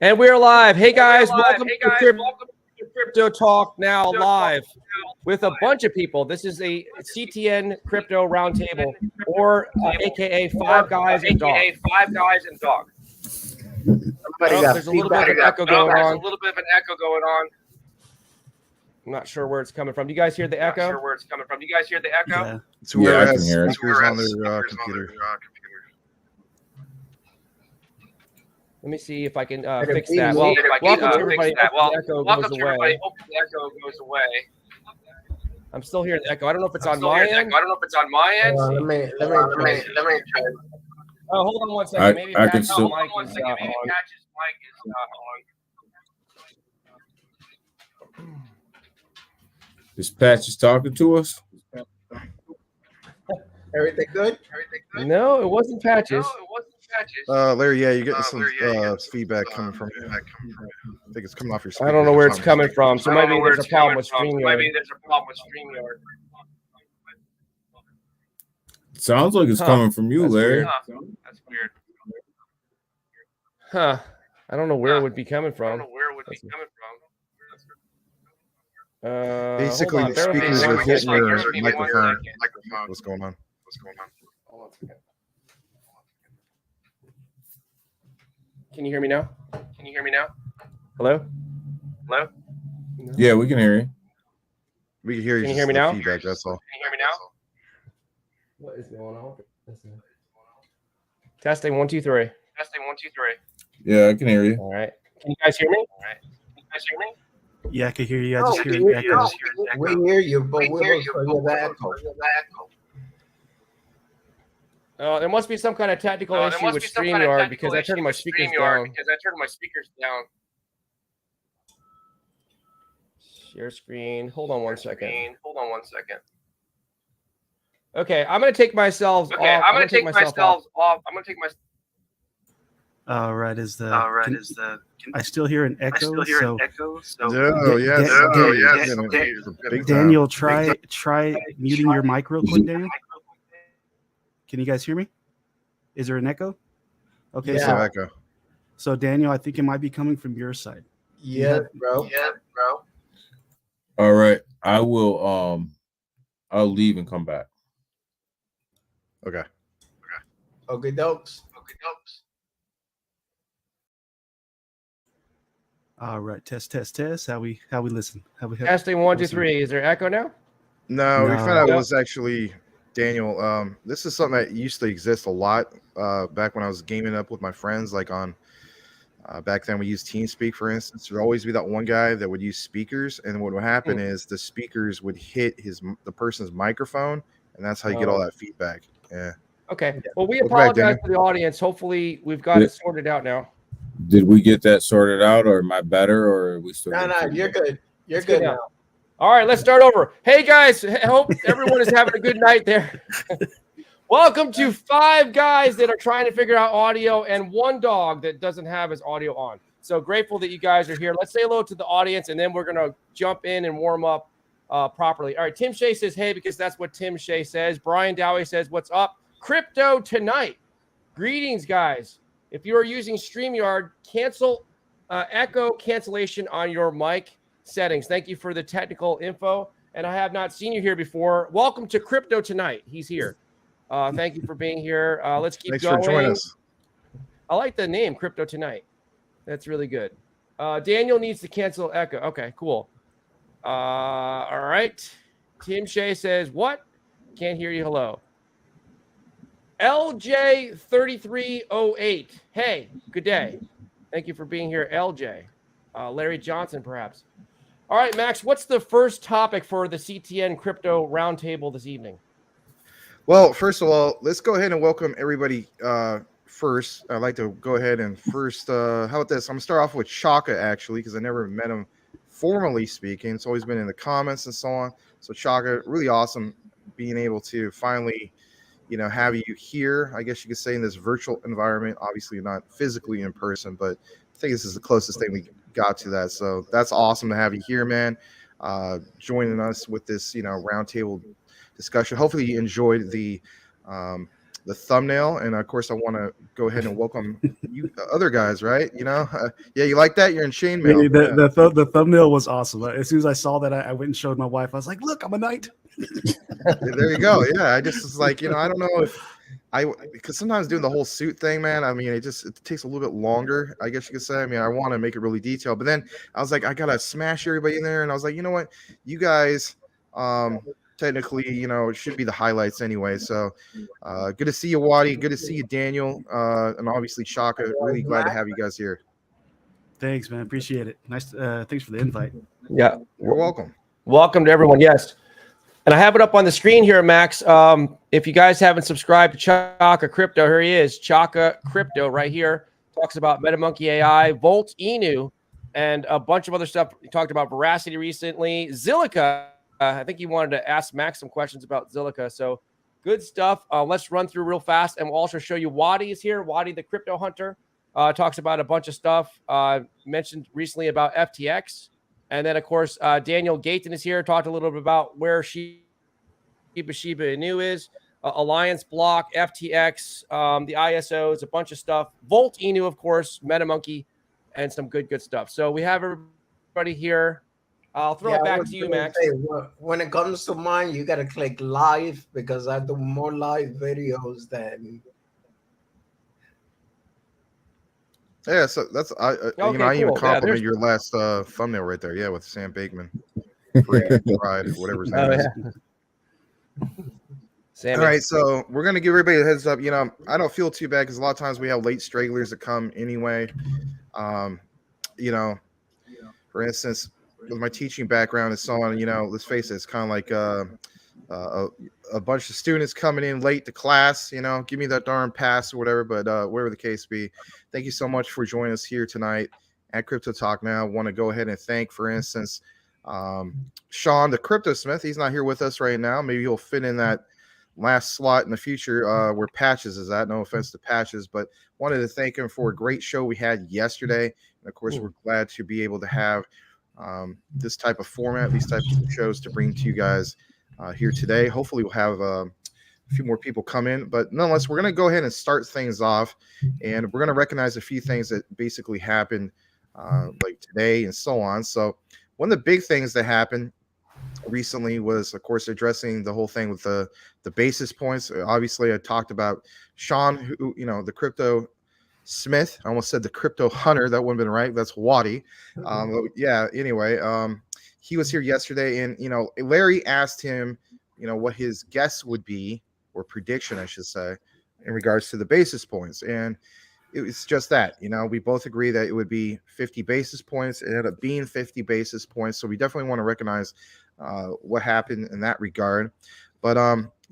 And we're live. Hey guys, welcome to Crypto Talk now live with a bunch of people. This is a CTN Crypto Roundtable, or AKA Five Guys and Dog. There's a little bit of an echo going on. I'm not sure where it's coming from. Do you guys hear the echo? Yeah. It's whoever I has can hear it. speakers on their computer. Let me see if I can fix that. Well, welcome to everybody. Hope the echo goes away. I'm still hearing the echo. I don't know if it's on my end. Let me try. Oh, hold on one second. Maybe I can Patch's still- mic is on. This Patch is talking to us. Everything good? No, it wasn't Patches. Larry, yeah, you're getting some feedback coming from you. I think it's coming off your speakers. I don't know where it's or coming something. from. So maybe there's a problem with StreamYard. Sounds like it's coming from you, That's Larry. That's weird. Huh. I don't know where it would be coming from. Basically, hold the on, bear with me. speakers are hitting your microphone. Microphone. What's going on? Hold on a second. Can you hear me now? Hello? No? Yeah, we can hear you. We can hear you. Can you just hear me the now? Feedback. That's all. What is going on? Testing 1 2 3. Yeah, I can hear you. All right. Can you guys hear me? Yeah, I can hear you. I just hear an echo. We hear you, but we're hear the echo. There must be some kind of technical issue with StreamYard because I turned my speakers down. Share screen. Hold on one second. Okay, I'm gonna take myself off. I'm gonna take myself off. All right, I still hear an echo. Daniel, try muting your mic real quick, Daniel. Can you guys hear me? Is there an echo? Okay, Yeah. so Daniel, I think it might be coming from your side. Yeah, bro. All right. I will I'll leave and come back. Okay. Okay, dokes. All right, test. How we listen? Testing 1 2 3. Is there echo now? No, we No. found out it was actually Daniel. This is something that used to exist a lot back when I was gaming up with my friends, like on back then we used TeamSpeak, for instance. There'd always be that one guy that would use speakers, and what would happen is the speakers would hit the person's microphone, and that's how you get all that feedback. Yeah. Okay. Well, we Welcome back, apologize Daniel. to the audience. Hopefully, we've got it sorted out now. Did we get that sorted out, or am I better, or are we still? No, you're good. You're It's good good now. All right, let's start over. Hey guys, I hope everyone is having a good night there. Welcome to 5 guys that are trying to figure out audio and 1 dog that doesn't have his audio on. So grateful that you guys are here. Let's say hello to the audience, and then we're gonna jump in and warm up properly. All right, Tim Shea says hey because that's what Tim Shea says. Brian Dowie says what's up? Crypto tonight. Greetings, guys. If you are using StreamYard, cancel echo cancellation on your mic settings. Thank you for the technical info. And I have not seen you here before. Welcome to Crypto Tonight. He's here. Thank you for being here. Let's keep Thanks going. for joining us. I like the name Crypto Tonight. That's really good. Daniel needs to cancel echo. Okay, cool. All right. Tim Shea says, what? Can't hear you. Hello. LJ3308. Hey, good day. Thank you for being here, LJ. Larry Johnson, perhaps. All right, Max, what's the first topic for the CTN Crypto Roundtable this evening? Well, first of all, let's go ahead and welcome everybody. First, I'd like to go ahead and how about this? I'm gonna start off with Chaka, actually, because I never met him formally speaking. It's always been in the comments and so on. So Chaka, really awesome being able to finally, have you here, I guess you could say, in this virtual environment. Obviously not physically in person, but I think this is the closest thing we got to that. So that's awesome to have you here, man. Joining us with this, roundtable discussion. Hopefully you enjoyed the the thumbnail, and of course, I want to go ahead and welcome you other guys. Right? Yeah, you like that? You're in chainmail. Yeah. The thumbnail was awesome. As soon as I saw that, I went and showed my wife. I was like, "Look, I'm a knight." There you go. Yeah, I just was like, I don't know if because sometimes doing the whole suit thing, man. I mean, it takes a little bit longer, I guess you could say. I mean, I want to make it really detailed, but then I was like, I gotta smash everybody in there, and I was like, you know what, you guys, technically, it should be the highlights anyway. So, good to see you, Wadi. Good to see you, Daniel, and obviously Chaka. Really glad to have you guys here. Thanks, man. Appreciate it. Nice. Thanks for the invite. Yeah, you're welcome. Welcome to everyone. Yes. And I have it up on the screen here, Max. If you guys haven't subscribed to Chaka Crypto, here he is, Chaka Crypto right here. Talks about MetaMonkey AI, Volt Inu, and a bunch of other stuff. He talked about Veracity recently. Zilliqa, I think he wanted to ask Max some questions about Zilliqa. So good stuff. Let's run through real fast, and we'll also show you Wadi is here. Wadi, the crypto hunter, talks about a bunch of stuff. Mentioned recently about FTX. And then, of course, Daniel Gayton is here. Talked a little bit about where Shiba Inu is, Alliance Block, FTX, the ISOs, a bunch of stuff. Volt Inu, of course, MetaMonkey, and some good stuff. So we have everybody here. I'll throw it back to you, Max. When it comes to mine, you got to click live because I do more live videos than. Yeah, so that's I even complimented your last thumbnail right there. Yeah, with Sam Bankman, Pride, whatever his name is. All right, so we're gonna give everybody a heads up. I don't feel too bad because a lot of times we have late stragglers that come anyway. For instance, with my teaching background and so on, let's face it, it's kind of like a bunch of students coming in late to class, give me that darn pass or whatever, but whatever the case be, thank you so much for joining us here tonight at Crypto Talk. Now I want to go ahead and thank, for instance, Sean, the Crypto Smith. He's not here with us right now. Maybe he'll fit in that last slot in the future where Patches is at. No offense to Patches, but wanted to thank him for a great show we had yesterday. And of course, we're glad to be able to have this type of format, these types of shows to bring to you guys here today. Hopefully we'll have a few more people come in, but nonetheless, we're going to go ahead and start things off, and we're going to recognize a few things that basically happened like today and so on. So one of the big things that happened recently was, of course, addressing the whole thing with the basis points. Obviously, I talked about Sean, who, the crypto Smith. I almost said the crypto hunter. That wouldn't have been right. That's Wadi. Yeah. Anyway, he was here yesterday, and Larry asked him, what his guess would be, or prediction, I should say, in regards to the basis points, and it was just that. We both agree that it would be 50 basis points. It ended up being 50 basis points, so we definitely want to recognize what happened in that regard. But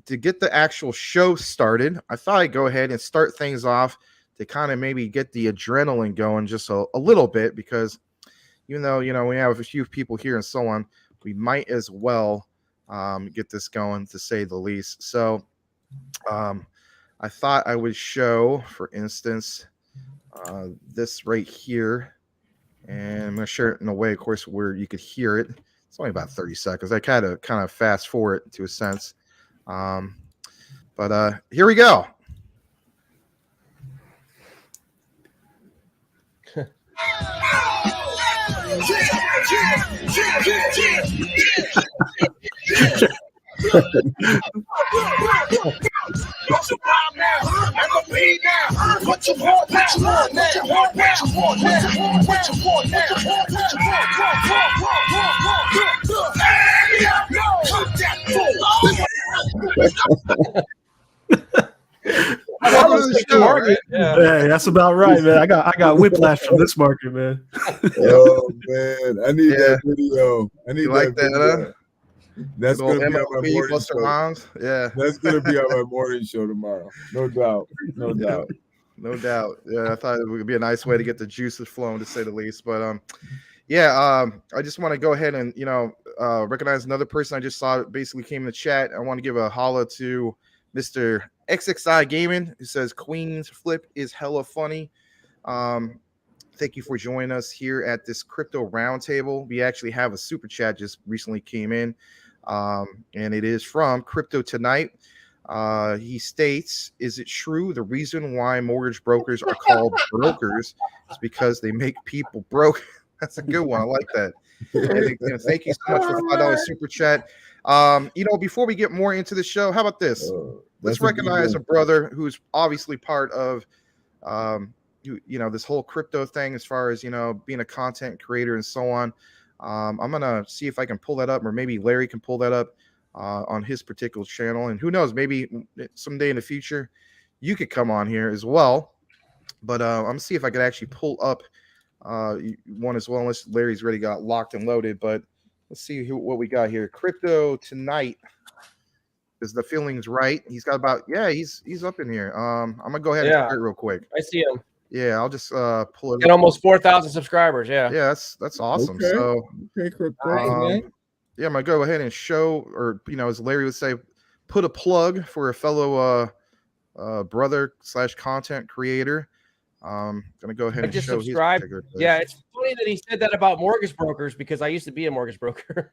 to get the actual show started, I thought I'd go ahead and start things off to kind of maybe get the adrenaline going just a little bit, because even though, we have a few people here and so on, we might as well get this going, to say the least. So I thought I would show, for instance, this right here. And I'm going to share it in a way, of course, where you could hear it. It's only about 30 seconds. I kind of fast forward to a sense. But here we go. Yeah, that's about right, man. I got whiplash from this market, man. Oh man, I need that video. I need that video. Huh? That's gonna be on my morning show. Yeah, that's gonna be on my morning show tomorrow. No doubt. No doubt. No doubt. Yeah, I thought it would be a nice way to get the juices flowing, to say the least. But I just want to go ahead and recognize another person I just saw basically came in the chat. I want to give a holla to Mr. XXI Gaming, who says Queen's Flip is hella funny. Thank you for joining us here at this crypto roundtable. We actually have a super chat just recently came in, and it is from Crypto Tonight. He states, "Is it true the reason why mortgage brokers are called brokers is because they make people broke?" That's a good one. I like that. And thank you so much for the $5 super chat. Before we get more into the show, how about this? Let's recognize a brother who's obviously part of this whole crypto thing, as far as being a content creator and so on. I'm gonna see if I can pull that up, or maybe Larry can pull that up on his particular channel, and who knows, maybe someday in the future you could come on here as well. But I'm gonna see if I could actually pull up one as well, unless Larry's already got locked and loaded. But let's see what we got here. Crypto Tonight, is the feelings right? He's got about he's up in here. I'm gonna go ahead and start real quick. I see him. Yeah, I'll just pull it. Get almost 4,000 subscribers. Yeah, that's awesome. Okay. So Crypto. yeah, I'm gonna go ahead and show, or as Larry would say, put a plug for a fellow brother / content creator. Gonna go ahead and just show subscribe. his Yeah, it's funny that he said that about mortgage brokers, because I used to be a mortgage broker.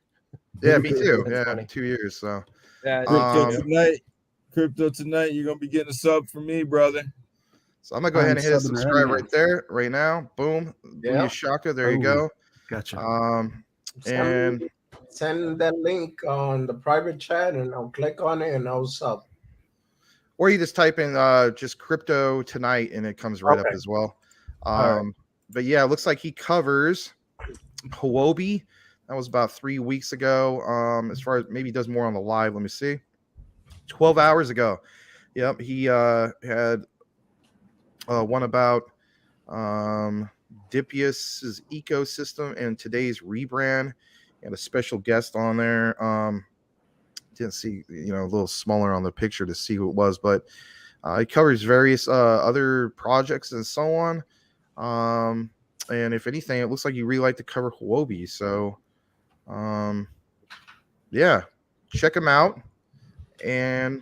Yeah, me too. That's Yeah, funny. 2 years. So Yeah, Crypto tonight. You're gonna be getting a sub from me, brother. So I'm gonna go ahead and hit subscribe right there, right now. Boom. Yeah. Chaka. There you go. Gotcha. And send that link on the private chat, and I'll click on it and I'll sub. or you just type in just Crypto Tonight and it comes right up as well. But yeah, it looks like he covers Huobi. That was about 3 weeks ago. As far as maybe he does more on the live. Let me see. 12 hours ago. Yep, he had one about Dipius's ecosystem and today's rebrand, and a special guest on there. Didn't see, a little smaller on the picture to see who it was, but it covers various other projects and so on. And if anything, it looks like you really like to cover Huobi. So, yeah, check him out. And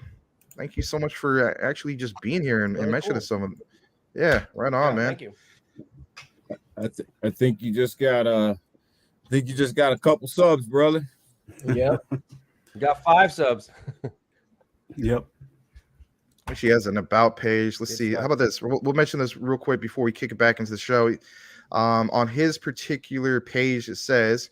thank you so much for actually just being here and mentioning some of them. Yeah, right on, man. Thank you. I think you just got a couple subs, brother. Yeah. You got 5 subs. Yep. She has an about page. Let's see. How about this? We'll mention this real quick before we kick it back into the show. On his particular page, it says,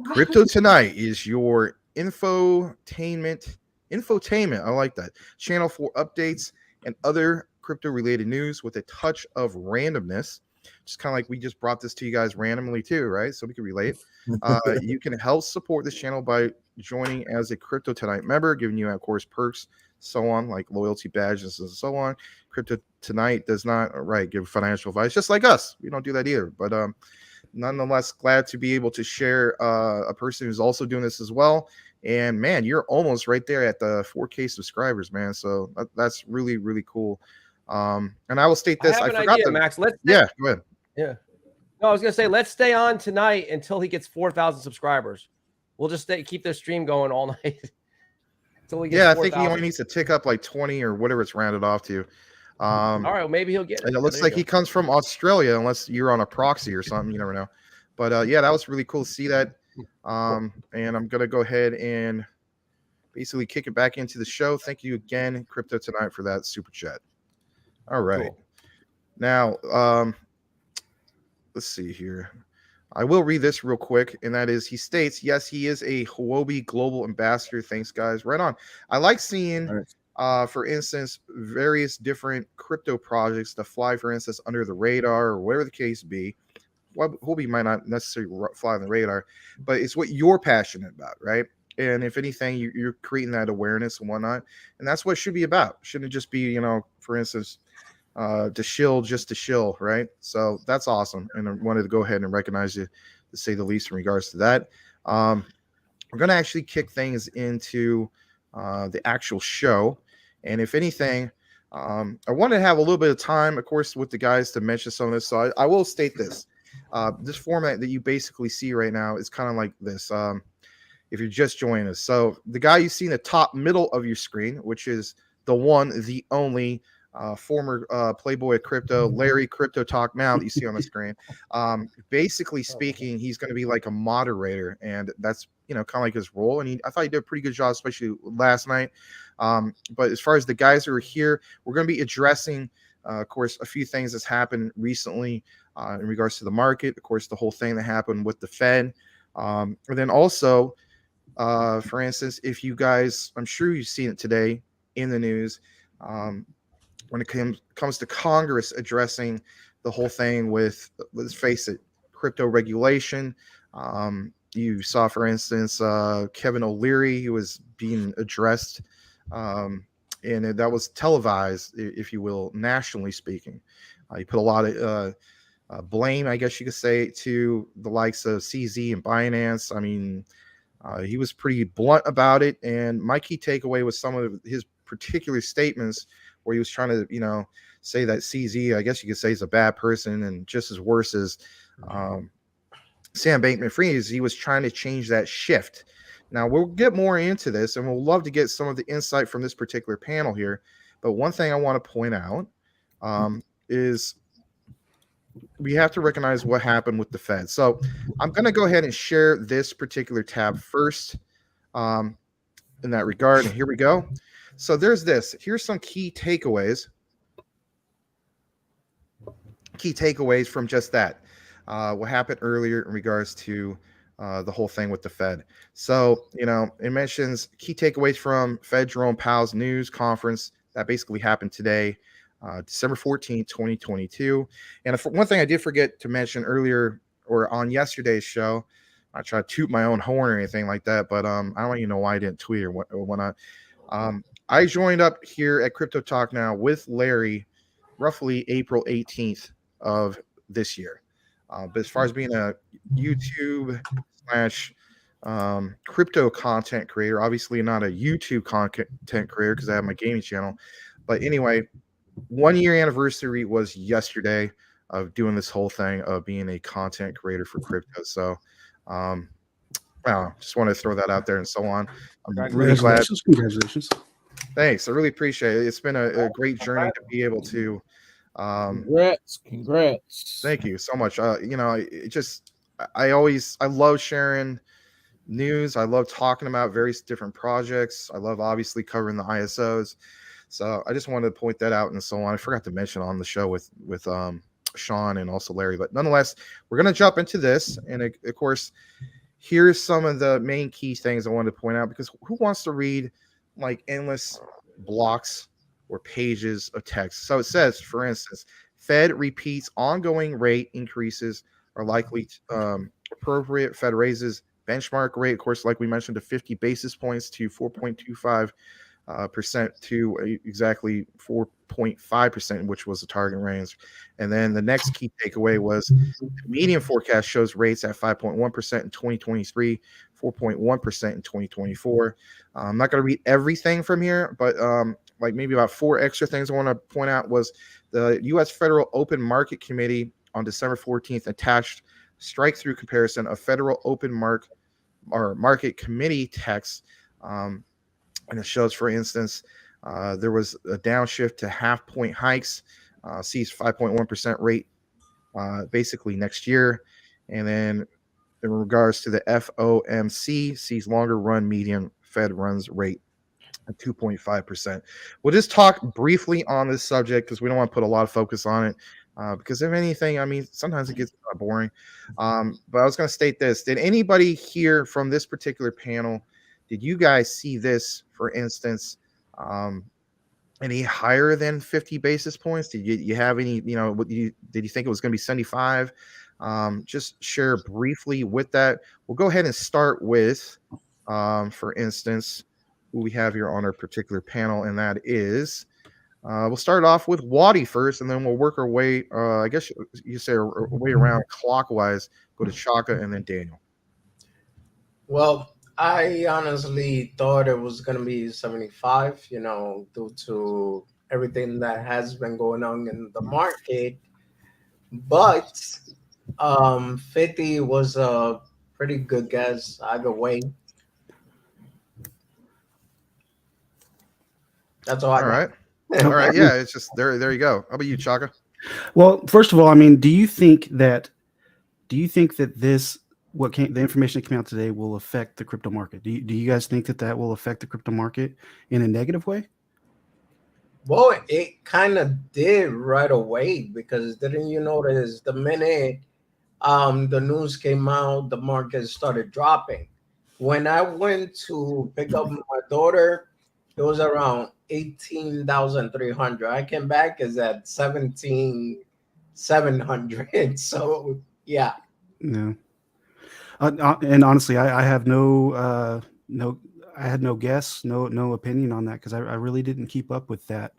"Crypto Tonight is your infotainment. I like that. Channel for updates and other crypto-related news with a touch of randomness." Just kind of like we just brought this to you guys randomly too, right? So we can relate. You can help support this channel by joining as a Crypto Tonight member, giving you, of course, perks, so on, like loyalty badges and so on. Crypto Tonight does not give financial advice, just like us. We don't do that either. But nonetheless, glad to be able to share a person who's also doing this as well. And man, you're almost right there at the 4K subscribers, man. So that's really, really cool. And I will state this. I have I an forgot idea, Max. Go ahead. Yeah. No, I was gonna say, let's stay on tonight until he gets 4,000 subscribers. We'll just keep this stream going all night until we get. I think he only needs to tick up like 20 or whatever it's rounded off to. All right, well, maybe he'll get it. And it looks like he comes from Australia, unless you're on a proxy or something. You never know. But yeah, that was really cool to see that. And I'm gonna go ahead and basically kick it back into the show. Thank you again, Crypto Tonight, for that super chat. All right. Cool. Now, let's see here. I will read this real quick, and that is, he states, yes, he is a Huobi global ambassador. Thanks, guys. Right on. I like seeing, for instance, various different crypto projects that fly, for instance, under the radar or whatever the case be. Huobi might not necessarily fly on the radar, but it's what you're passionate about, right? And if anything, you're creating that awareness and whatnot. And that's what it should be about. Shouldn't it just be, for instance, to shill, right? So that's awesome. And I wanted to go ahead and recognize you, to say the least, in regards to that. We're going to actually kick things into the actual show. And if anything, I wanted to have a little bit of time, of course, with the guys to mention some of this. So I will state this. This format that you basically see right now is kind of like this. If you're just joining us. So the guy you see in the top middle of your screen, which is the one, the only former Playboy of crypto, Larry Crypto Talk Now that you see on the screen. Basically speaking, he's going to be like a moderator, and that's kind of like his role. And I thought he did a pretty good job, especially last night. But as far as the guys who are here, we're going to be addressing, of course, a few things that's happened recently in regards to the market. Of course, the whole thing that happened with the Fed, and then also, for instance, if you guys, I'm sure you've seen it today in the news. When it comes to Congress addressing the whole thing with, let's face it, crypto regulation. You saw, for instance, Kevin O'Leary, who was being addressed, and that was televised, if you will, nationally speaking. He put a lot of blame, I guess you could say, to the likes of CZ and Binance. I mean, he was pretty blunt about it. And my key takeaway was some of his particular statements where he was trying to, say that CZ, I guess you could say, is a bad person and just as worse as Sam Bankman-Fried. He was trying to change that shift. Now, we'll get more into this, and we'll love to get some of the insight from this particular panel here. But one thing I want to point out is we have to recognize what happened with the Fed. So I'm going to go ahead and share this particular tab first in that regard. And here we go. So there's this. Here's some key takeaways. Key takeaways from just that. What happened earlier in regards to the whole thing with the Fed. So, it mentions key takeaways from Fed Jerome Powell's news conference that basically happened today, December 14th, 2022. And one thing I did forget to mention earlier or on yesterday's show, I try to toot my own horn or anything like that, but I don't even know why I didn't tweet or whatnot. I joined up here at Crypto Talk Now with Larry roughly April 18th of this year. But as far as being a YouTube / crypto content creator, obviously not a YouTube content creator because I have my gaming channel. But anyway, 1 year anniversary was yesterday of doing this whole thing of being a content creator for crypto. So, just want to throw that out there and so on. I'm really glad. Congratulations. Thanks. I really appreciate it. It's been a great journey to be able to. Congrats. Thank you so much. I love sharing news. I love talking about various different projects. I love obviously covering the ISOs. So I just wanted to point that out and so on. I forgot to mention on the show with Sean and also Larry, but nonetheless, we're going to jump into this. And of course, here's some of the main key things I wanted to point out, because who wants to read like endless blocks or pages of text? So it says, for instance, Fed repeats ongoing rate increases are likely appropriate. Fed raises benchmark rate, of course, like we mentioned, to 50 basis points to 4.25% to exactly 4.5%, which was the target range. And then the next key takeaway was the median forecast shows rates at 5.1% in 2023, 4.1% in 2024. I'm not going to read everything from here, but like maybe about 4 extra things I want to point out was the U.S. Federal Open Market Committee on December 14th attached strike-through comparison of Federal Open Market Committee text. And it shows, for instance, there was a downshift to half-point hikes, sees 5.1% rate basically next year. And then in regards to the FOMC, sees longer run median Fed runs rate at 2.5%. We'll just talk briefly on this subject because we don't want to put a lot of focus on it. Because if anything, I mean, sometimes it gets boring. But I was going to state this. Did anybody here from this particular panel, did you guys see this, for instance, any higher than 50 basis points? Did you have any, did you think it was going to be 75? Just share briefly with that. We'll go ahead and start with, for instance, who we have here on our particular panel, and that is, we'll start off with Wadi first, and then we'll work our way, I guess you say our way around clockwise, go to Chaka and then Daniel. Well, I honestly thought it was going to be 75, due to everything that has been going on in the market. But 50 was a pretty good guess either way. That's all I got. All right. All right, yeah, it's just there you go. How about you, Chaka? Well, first of all, I mean, do you think that this the information that came out today will affect the crypto market? Do you guys think that will affect the crypto market in a negative way? Well, it kind of did right away, because didn't you notice the minute the news came out, the market started dropping. When I went to pick up my daughter, it was around 18,300. I came back is at 17,700. So yeah. No. And honestly, I have I had no guess, no opinion on that, because I really didn't keep up with that,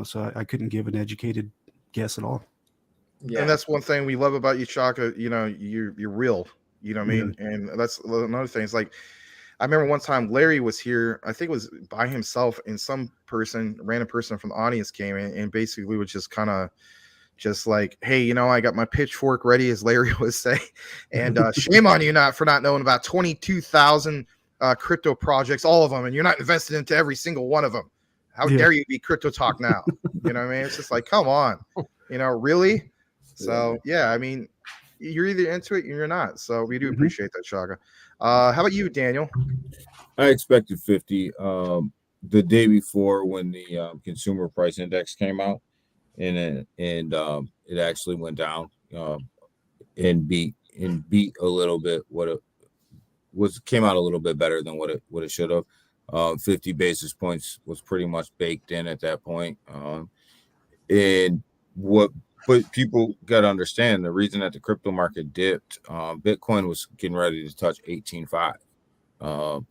so I couldn't give an educated guess at all. Yeah. And that's one thing we love about you, Chaka. You're real. You know what I mean? And that's another thing. It's like, I remember one time Larry was here. I think it was by himself, and some random person from the audience came in and basically was just kind of just like, hey, I got my pitchfork ready, as Larry would say. And shame on you for not knowing about 22,000 crypto projects, all of them, and you're not invested into every single one of them. How dare you be Crypto Talk now? You know what I mean? It's just like, come on, really? So yeah, I mean, you're either into it or you're not. So we do appreciate that, Chaka. How about you, Daniel? I expected 50 the day before, when the consumer price index came out, and it actually went down and beat a little bit what it came out a little bit better than what it should have. 50 basis points was pretty much baked in at that point. But people got to understand the reason that the crypto market dipped. Bitcoin was getting ready to touch 18.5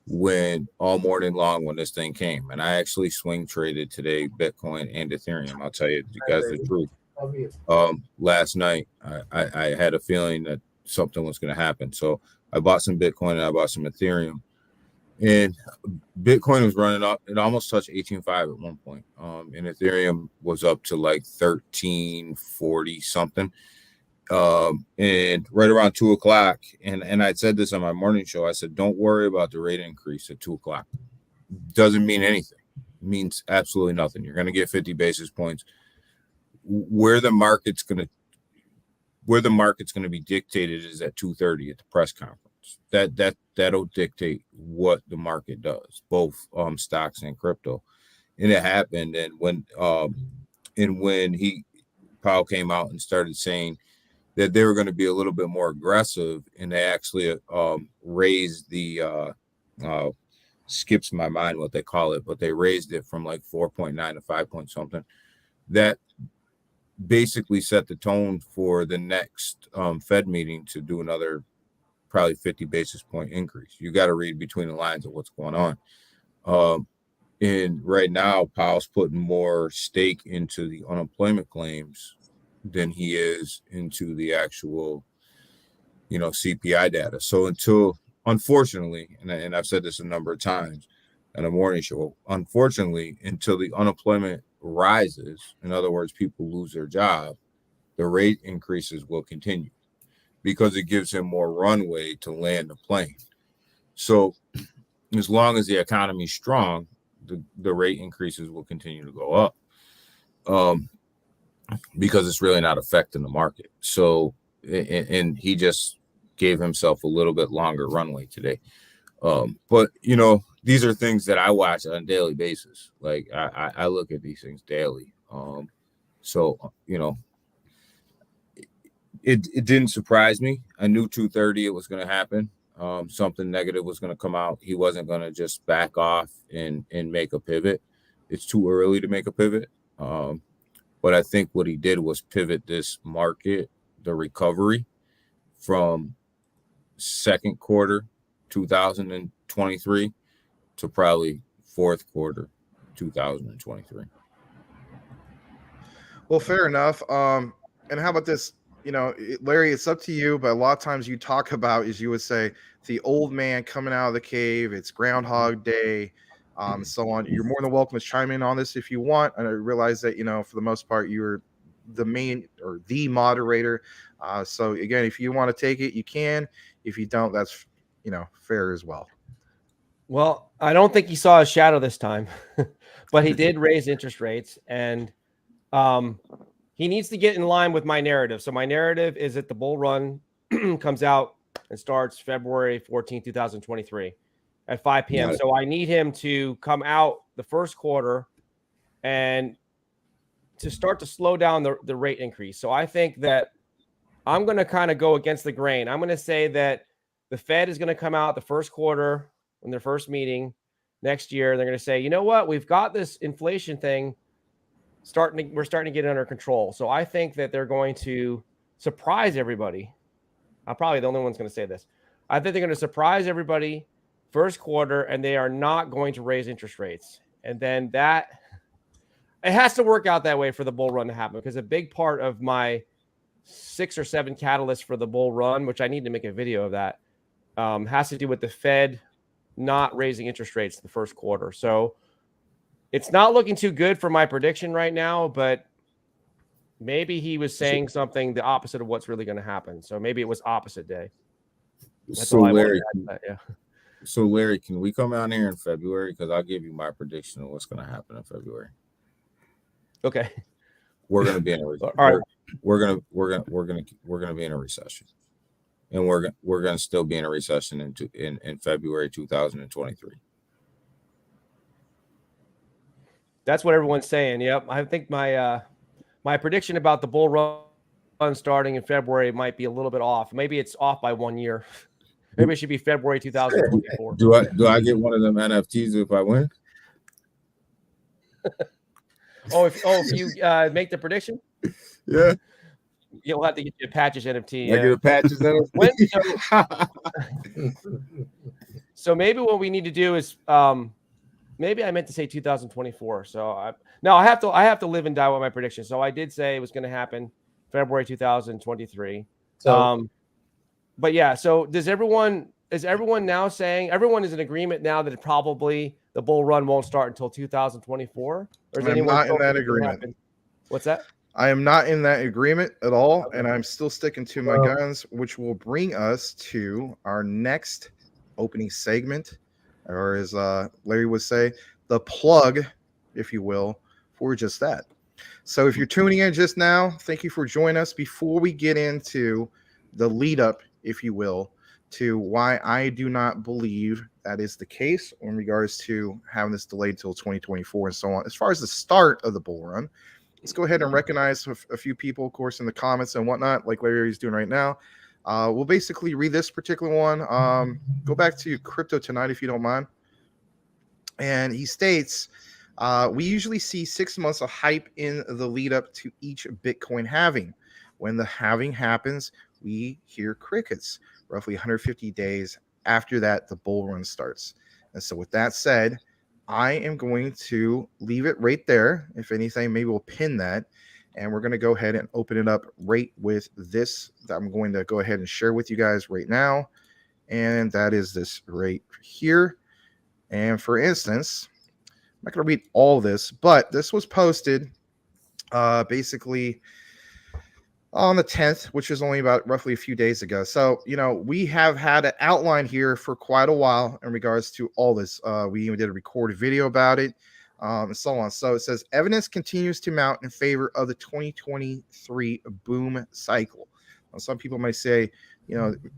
when all morning long when this thing came, and I actually swing traded today Bitcoin and Ethereum. I'll tell you guys the truth. Last night I had a feeling that something was going to happen, so I bought some Bitcoin and I bought some Ethereum. And Bitcoin was running up. It almost touched 18.5 at one point. And Ethereum was up to like 1340 something. And right around 2 o'clock, and I said this on my morning show, I said, don't worry about the rate increase at 2 o'clock. Doesn't mean anything. It means absolutely nothing. You're going to get 50 basis points. Where the market's going to be dictated is at 2:30 at the press conference. That'll dictate what the market does, both stocks and crypto. And it happened. And when Powell came out and started saying that they were going to be a little bit more aggressive, and they actually raised the skips my mind what they call it, but they raised it from like 4.9 to 5 point something. That basically set the tone for the next Fed meeting to do another probably 50 basis point increase. You got to read between the lines of what's going on. And right now, Powell's putting more stake into the unemployment claims than he is into the actual, CPI data. So unfortunately, and I've said this a number of times on a morning show, unfortunately, until the unemployment rises, in other words, people lose their job, the rate increases will continue, because it gives him more runway to land the plane. So as long as the economy is strong, the rate increases will continue to go up, because it's really not affecting the market. So, and he just gave himself a little bit longer runway today. But, these are things that I watch on a daily basis. Like I look at these things daily. So, it didn't surprise me. I knew 2:30 it was going to happen. Something negative was going to come out. He wasn't going to just back off and make a pivot. It's too early to make a pivot. But I think what he did was pivot this market, the recovery, from second quarter 2023 to probably fourth quarter 2023. Well, fair enough. And how about this? Larry, it's up to you, but a lot of times you talk about, as you would say, the old man coming out of the cave. It's Groundhog Day, so on. You're more than welcome to chime in on this if you want. And I realize that, for the most part, you're the main or the moderator. So again, if you want to take it, you can. If you don't, that's, fair as well. Well, I don't think he saw a shadow this time, but he did raise interest rates, and he needs to get in line with my narrative. So my narrative is that the bull run comes out and starts February 14, 2023 at 5 p.m. Got it. So I need him to come out the first quarter and to start to slow down the rate increase. So I think that I'm going to kind of go against the grain. I'm going to say that the Fed is going to come out the first quarter in their first meeting next year. They're going to say, you know what? We've got this inflation thing we're starting to get under control. So I think that they're going to surprise everybody. I'm probably the only one's going to say this. I think they're going to surprise everybody first quarter, and they are not going to raise interest rates. And then it has to work out that way for the bull run to happen, because a big part of my 6 or 7 catalysts for the bull run, which I need to make a video of that, has to do with the Fed not raising interest rates the first quarter. So it's not looking too good for my prediction right now, but maybe he was saying something the opposite of what's really going to happen. So maybe it was opposite day. That's So all I Larry, wanted to add to that, yeah. so Larry, can we come out here in February? Because I'll give you my prediction of what's going to happen in February. Okay. We're going to be in a All right. we're going to be in a recession, and we're going to still be in a recession in February 2023. That's what everyone's saying. Yep. I think my prediction about the bull run starting in February might be a little bit off. Maybe it's off by 1 year. Maybe it should be February 2024. Do I get one of them NFTs if I win? If you make the prediction, Yeah, you'll have to get your patches NFT. I get a patches So maybe what we need to do is maybe I meant to say 2024. So I have to live and die with my prediction. So I did say it was going to happen February 2023. So But yeah, so is everyone now saying everyone is in agreement now that probably the bull run won't start until 2024? Or is I'm anyone not still in that thinking it'll agreement. happen? What's that? I am not in that agreement at all, Okay. and I'm still sticking to my guns, which will bring us to our next opening segment, or as Larry would say, the plug, if you will, for just that. So if you're tuning in just now, thank you for joining us. Before we get into the lead up, if you will, to why I do not believe that is the case in regards to having this delayed till 2024 and so on. As far as the start of the bull run, let's go ahead and recognize a few people, of course, in the comments and whatnot, like Larry is doing right now. We'll basically read this particular one. Go back to Crypto Tonight, if you don't mind. And he states, we usually see 6 months of hype in the lead up to each Bitcoin halving. When the halving happens, we hear crickets. Roughly 150 days after that, the bull run starts. And so with that said, I am going to leave it right there. If anything, maybe we'll pin that. And we're going to go ahead and open it up right with this that I'm going to go ahead and share with you guys right now. And that is this right here. And for instance, I'm not going to read all this, but this was posted basically on the 10th, which is only about roughly a few days ago. So, we have had an outline here for quite a while in regards to all this. We even did a recorded video about it and so on. So it says evidence continues to mount in favor of the 2023 boom cycle. Now, some people might say,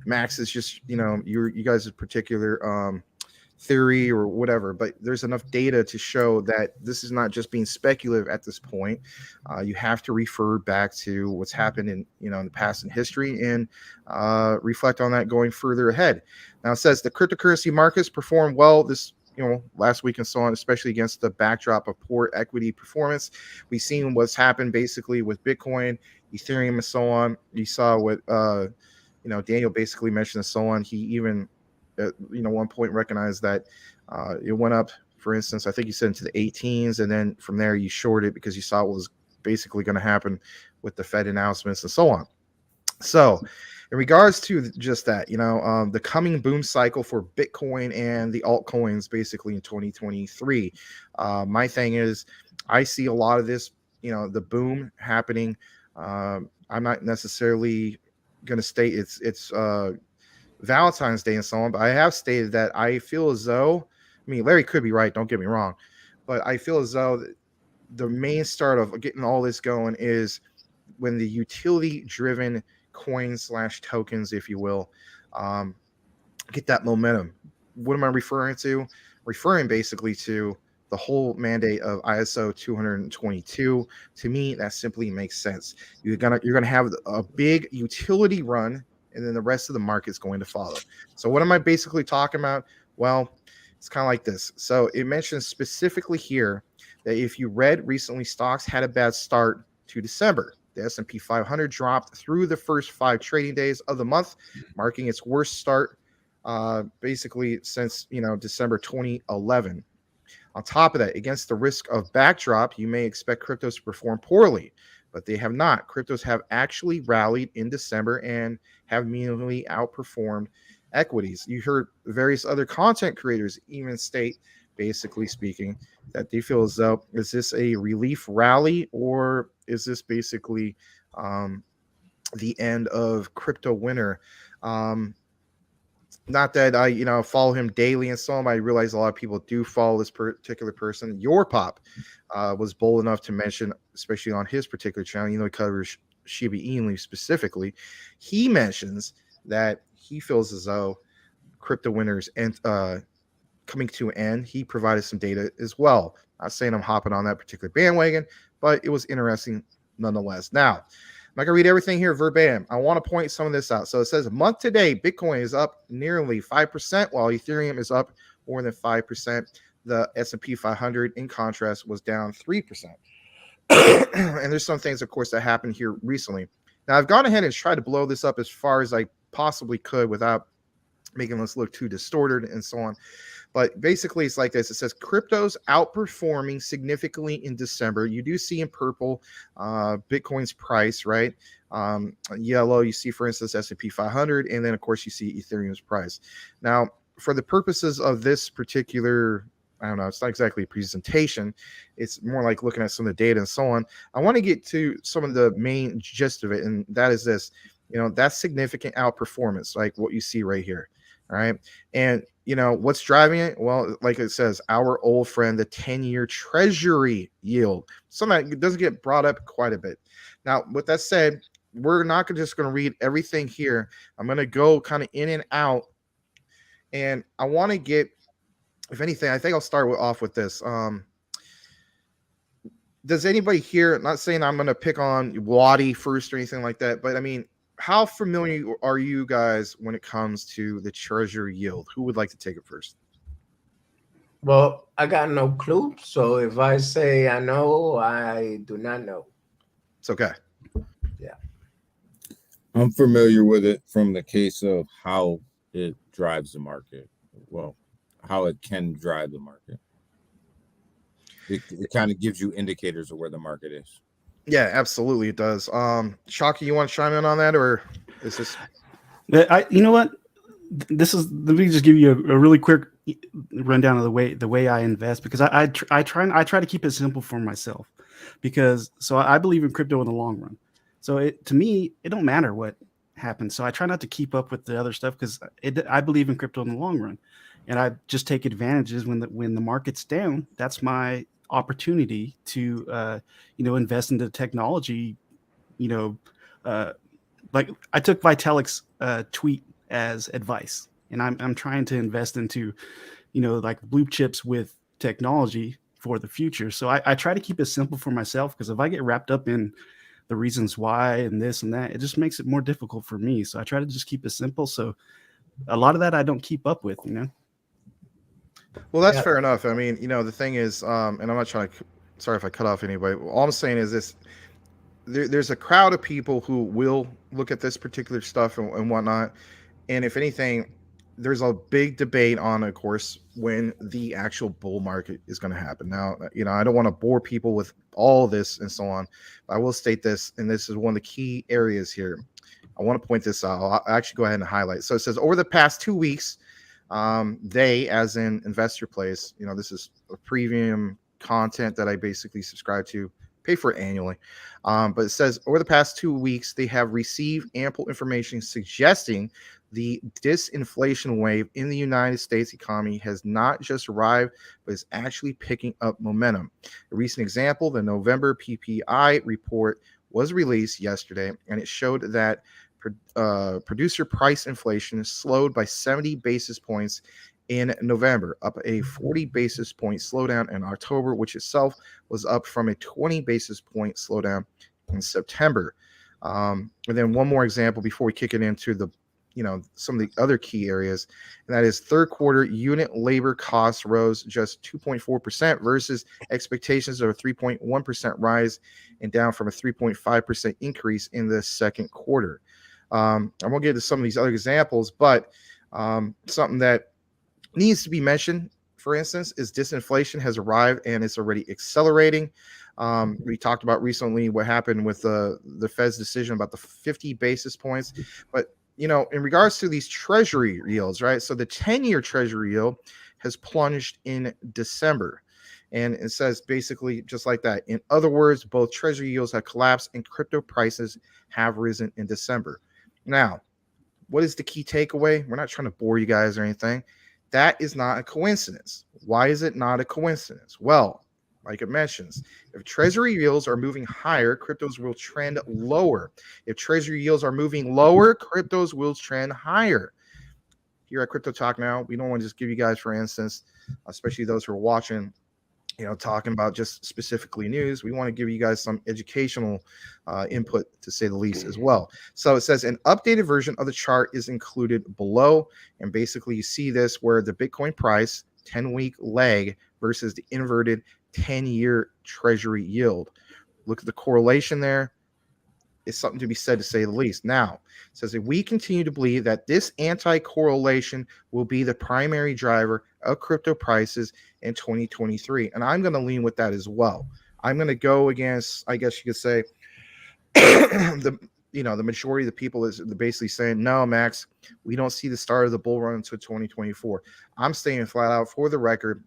Max is just, you guys' particular theory or whatever, but there's enough data to show that this is not just being speculative at this point. You have to refer back to what's happened in the past in history and reflect on that going further ahead. Now it says the cryptocurrency markets performed well this last week and so on, especially against the backdrop of poor equity performance. We've seen what's happened basically with Bitcoin, Ethereum, and so on. You saw what Daniel basically mentioned and so on. He even at one point recognized that it went up, for instance, I think you said into the 18s, and then from there you shorted because you saw what was basically going to happen with the Fed announcements and so on. So in regards to just that, the coming boom cycle for Bitcoin and the altcoins basically in 2023, my thing is I see a lot of this, the boom happening. I'm not necessarily going to state it's Valentine's Day and so on, but I have stated that I feel as though I mean, Larry could be right. Don't get me wrong, but I feel as though the main start of getting all this going is when the utility-driven coins / tokens, if you will, get that momentum. What am I referring to? Referring basically to the whole mandate of ISO 222. To me, that simply makes sense. You're gonna have a big utility run, and then the rest of the market's going to follow. So what am I basically talking about? Well, it's kind of like this. So it mentions specifically here that if you read recently, stocks had a bad start to December. The S&P 500 dropped through the first 5 trading days of the month, marking its worst start basically since December 2011. On top of that, against the risk of backdrop, you may expect cryptos to perform poorly, but they have not. Cryptos have actually rallied in December and have meaningfully outperformed equities. You heard various other content creators even state, basically speaking, that they feel as though, is this a relief rally, or is this basically the end of crypto winter? Not that I follow him daily and so on, but I realize a lot of people do follow this particular person. Your Pop was bold enough to mention, especially on his particular channel, he covers Shiba Inu specifically. He mentions that he feels as though crypto winners and coming to an end. He provided some data as well. Not saying I'm hopping on that particular bandwagon, but it was interesting nonetheless. Now, I'm not going to read everything here verbatim. I want to point some of this out. So it says month to date, Bitcoin is up nearly 5%, while Ethereum is up more than 5%. The S&P 500, in contrast, was down 3%. And there's some things, of course, that happened here recently. Now, I've gone ahead and tried to blow this up as far as I possibly could without making this look too distorted and so on. But basically, it's like this. It says cryptos outperforming significantly in December. You do see in purple Bitcoin's price, right? Yellow, you see, for instance, S&P 500. And then, of course, you see Ethereum's price. Now, for the purposes of this particular, I don't know, it's not exactly a presentation. It's more like looking at some of the data and so on. I want to get to some of the main gist of it. And that is this. That's significant outperformance, like what you see right here. All right. And, what's driving it? Well, like it says, our old friend, the 10-year treasury yield. Something that doesn't get brought up quite a bit. Now, with that said, we're not just going to read everything here. I'm going to go kind of in and out. And I want to get, if anything, I think I'll start off with this. Does anybody here, not saying I'm going to pick on Wadi first or anything like that, but I mean, how familiar are you guys when it comes to the treasury yield? Who would like to take it first? Well, I got no clue. So if I say I know, I do not know. It's okay. Yeah. I'm familiar with it from the case of how it drives the market. Well, how it can drive the market. It kind of gives you indicators of where the market is. Yeah, absolutely it does. Chaka, you want to chime in on that, or is this? You know what? Let me just give you a really quick rundown of the way I invest, because I try to keep it simple for myself, because I believe in crypto in the long run. So to me, it don't matter what happens. So I try not to keep up with the other stuff, because I believe in crypto in the long run, and I just take advantages when the market's down. That's my opportunity to invest into technology. Like I took Vitalik's tweet as advice, and I'm trying to invest into like blue chips with technology for the future. So I try to keep it simple for myself, because if I get wrapped up in the reasons why and this and that, it just makes it more difficult for me. So I try to just keep it simple. So a lot of that I don't keep up with. Well, that's fair enough. I mean, the thing is, and I'm not trying to, sorry if I cut off anybody. All I'm saying is this: there's a crowd of people who will look at this particular stuff and whatnot. And if anything, there's a big debate on, of course, when the actual bull market is going to happen. Now, I don't want to bore people with all this and so on, but I will state this, and this is one of the key areas here. I want to point this out. I'll actually go ahead and highlight. So it says, over the past 2 weeks, they, as in Investor Place, this is a premium content that I basically subscribe to, pay for it annually. But it says, over the past 2 weeks, they have received ample information suggesting the disinflation wave in the United States economy has not just arrived, but is actually picking up momentum. A recent example, the November PPI report was released yesterday, and it showed that producer price inflation slowed by 70 basis points in November, up a 40 basis point slowdown in October, which itself was up from a 20 basis point slowdown in September. And then one more example before we kick it into the, some of the other key areas, and that is third quarter unit labor costs rose just 2.4% versus expectations of a 3.1% rise, and down from a 3.5% increase in the second quarter. I won't get into some of these other examples, but something that needs to be mentioned, for instance, is disinflation has arrived and it's already accelerating. We talked about recently what happened with the Fed's decision about the 50 basis points, but in regards to these treasury yields, right? So the 10-year treasury yield has plunged in December, and it says basically just like that. In other words, both treasury yields have collapsed and crypto prices have risen in December. Now, what is the key takeaway? We're not trying to bore you guys or anything. That is not a coincidence. Why is it not a coincidence? Well, like it mentions, if treasury yields are moving higher, cryptos will trend lower. If treasury yields are moving lower, cryptos will trend higher. Here at Crypto Talk Now, we don't want to just give you guys, for instance, especially those who are watching, talking about just specifically news. We want to give you guys some educational input, to say the least, as well. So it says an updated version of the chart is included below. And basically you see this where the Bitcoin price 10-week lag versus the inverted 10-year treasury yield. Look at the correlation there. It's something to be said, to say the least. Now, it says if we continue to believe that this anti-correlation will be the primary driver of crypto prices in 2023, and I'm going to lean with that as well. I'm going to go against, I guess you could say, the majority of the people is basically saying, no, Max, we don't see the start of the bull run until 2024. I'm staying flat out. For the record,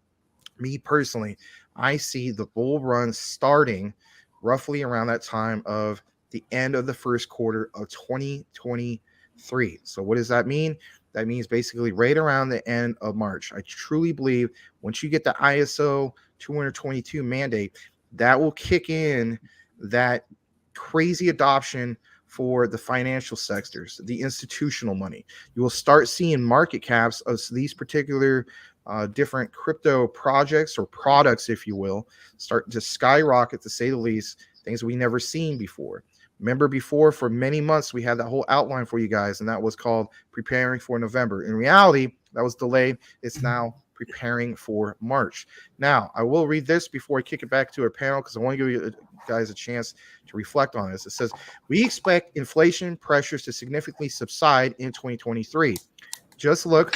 me personally, I see the bull run starting roughly around that time of the end of the first quarter of 2023. So what does that mean? That means basically right around the end of March. I truly believe once you get the ISO 222 mandate, that will kick in that crazy adoption for the financial sectors, the institutional money. You will start seeing market caps of these particular different crypto projects or products, if you will, start to skyrocket, to say the least, things we never seen before. Remember before, for many months, we had that whole outline for you guys, and that was called Preparing for November. In reality, that was delayed. It's now preparing for March. Now, I will read this before I kick it back to our panel, because I want to give you guys a chance to reflect on this. It says, we expect inflation pressures to significantly subside in 2023. Just look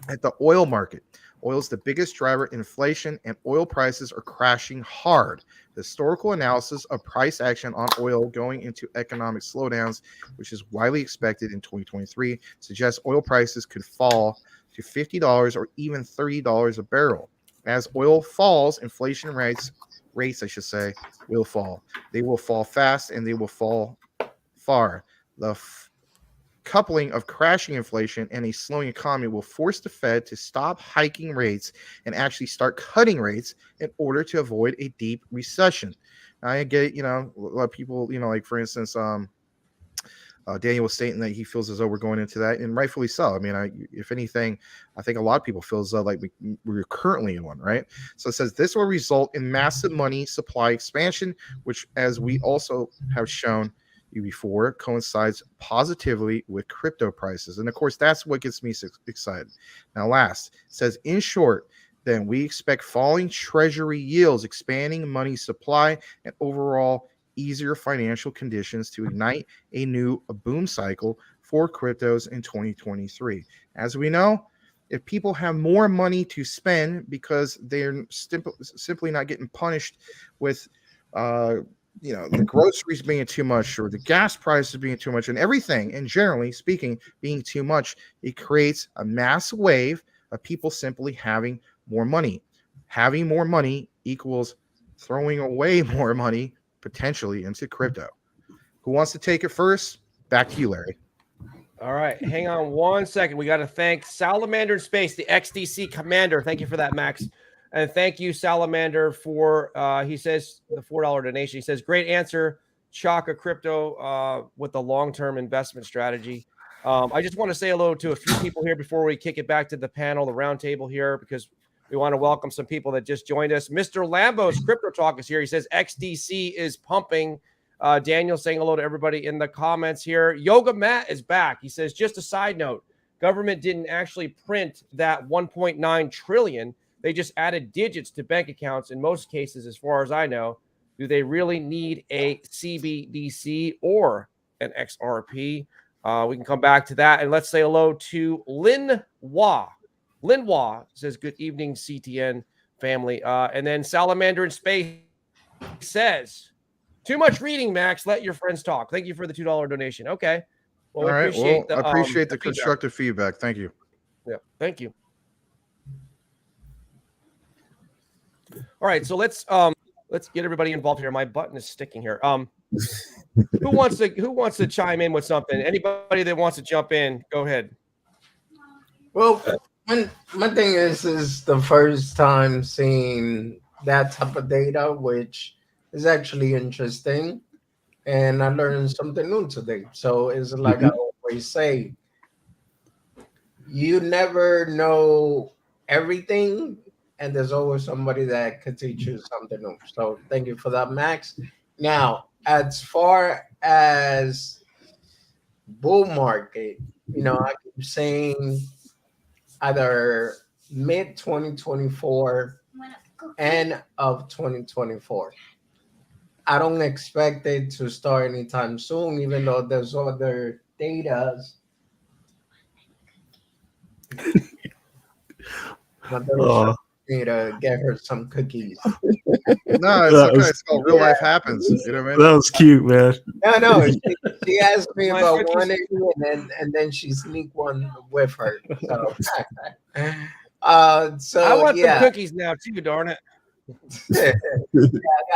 at the oil market. Oil is the biggest driver in inflation, and oil prices are crashing hard. The historical analysis of price action on oil going into economic slowdowns, which is widely expected in 2023, suggests oil prices could fall to $50 or even $30 a barrel. As oil falls, inflation rates, I should say, will fall. They will fall fast, and they will fall far. The coupling of crashing inflation and a slowing economy will force the Fed to stop hiking rates and actually start cutting rates in order to avoid a deep recession. Now, I get, a lot of people, like for instance, Daniel was stating that he feels as though we're going into that, and rightfully so. I mean, if anything, I think a lot of people feel as though like we're currently in one, right? So it says this will result in massive money supply expansion, which, as we also have shown you before, coincides positively with crypto prices. And of course, that's what gets me excited. Now, last, it says, in short, then we expect falling treasury yields, expanding money supply, and overall easier financial conditions to ignite a new boom cycle for cryptos in 2023. As we know, if people have more money to spend because they're simply not getting punished with the groceries being too much, or the gas prices being too much, and everything, and generally speaking, being too much, it creates a mass wave of people simply having more money. Having more money equals throwing away more money potentially into crypto. Who wants to take it first? Back to you, Larry. All right, hang on 1 second. We got to thank Salamander in Space, the XDC commander. Thank you for that, Max. And thank you, Salamander, for he says the $4 donation. He says, great answer, Chaka Crypto, with the long-term investment strategy. I just want to say hello to a few people here before we kick it back to the panel, the round table here, because we want to welcome some people that just joined us. Mr. Lambo's Crypto Talk is here. He says XDC is pumping. Daniel saying hello to everybody in the comments here. Yoga Matt is back. He says, just a side note, government didn't actually print that 1.9 trillion. They just added digits to bank accounts in most cases, as far as I know. Do they really need a CBDC or an XRP? We can come back to that. And let's say hello to Lin Hua. Lin Hua says, good evening, CTN family. And then Salamander in Space says, too much reading, Max. Let your friends talk. Thank you for the $2 donation. Okay. Well, All right. I appreciate the feedback. constructive feedback. Thank you. Yeah. Thank you. All right. So let's get everybody involved here. My button is sticking here. Who wants to chime in with something? Anybody that wants to jump in, go ahead. Well, my thing is the first time seeing that type of data, which is actually interesting, and I learned something new today. So it's like I always say, you never know everything, and there's always somebody that could teach you something new. So thank you for that, Max. Now, as far as bull market, I keep saying either mid 2024 and of 2024. I don't expect it to start anytime soon, even though there's other data. Me to get her some cookies. No, it's okay. It's called real life happens. You know what I mean? That was cute, man. No. She asked me about one, and then she sneaked one with her. So, I want some cookies now too. Darn it. I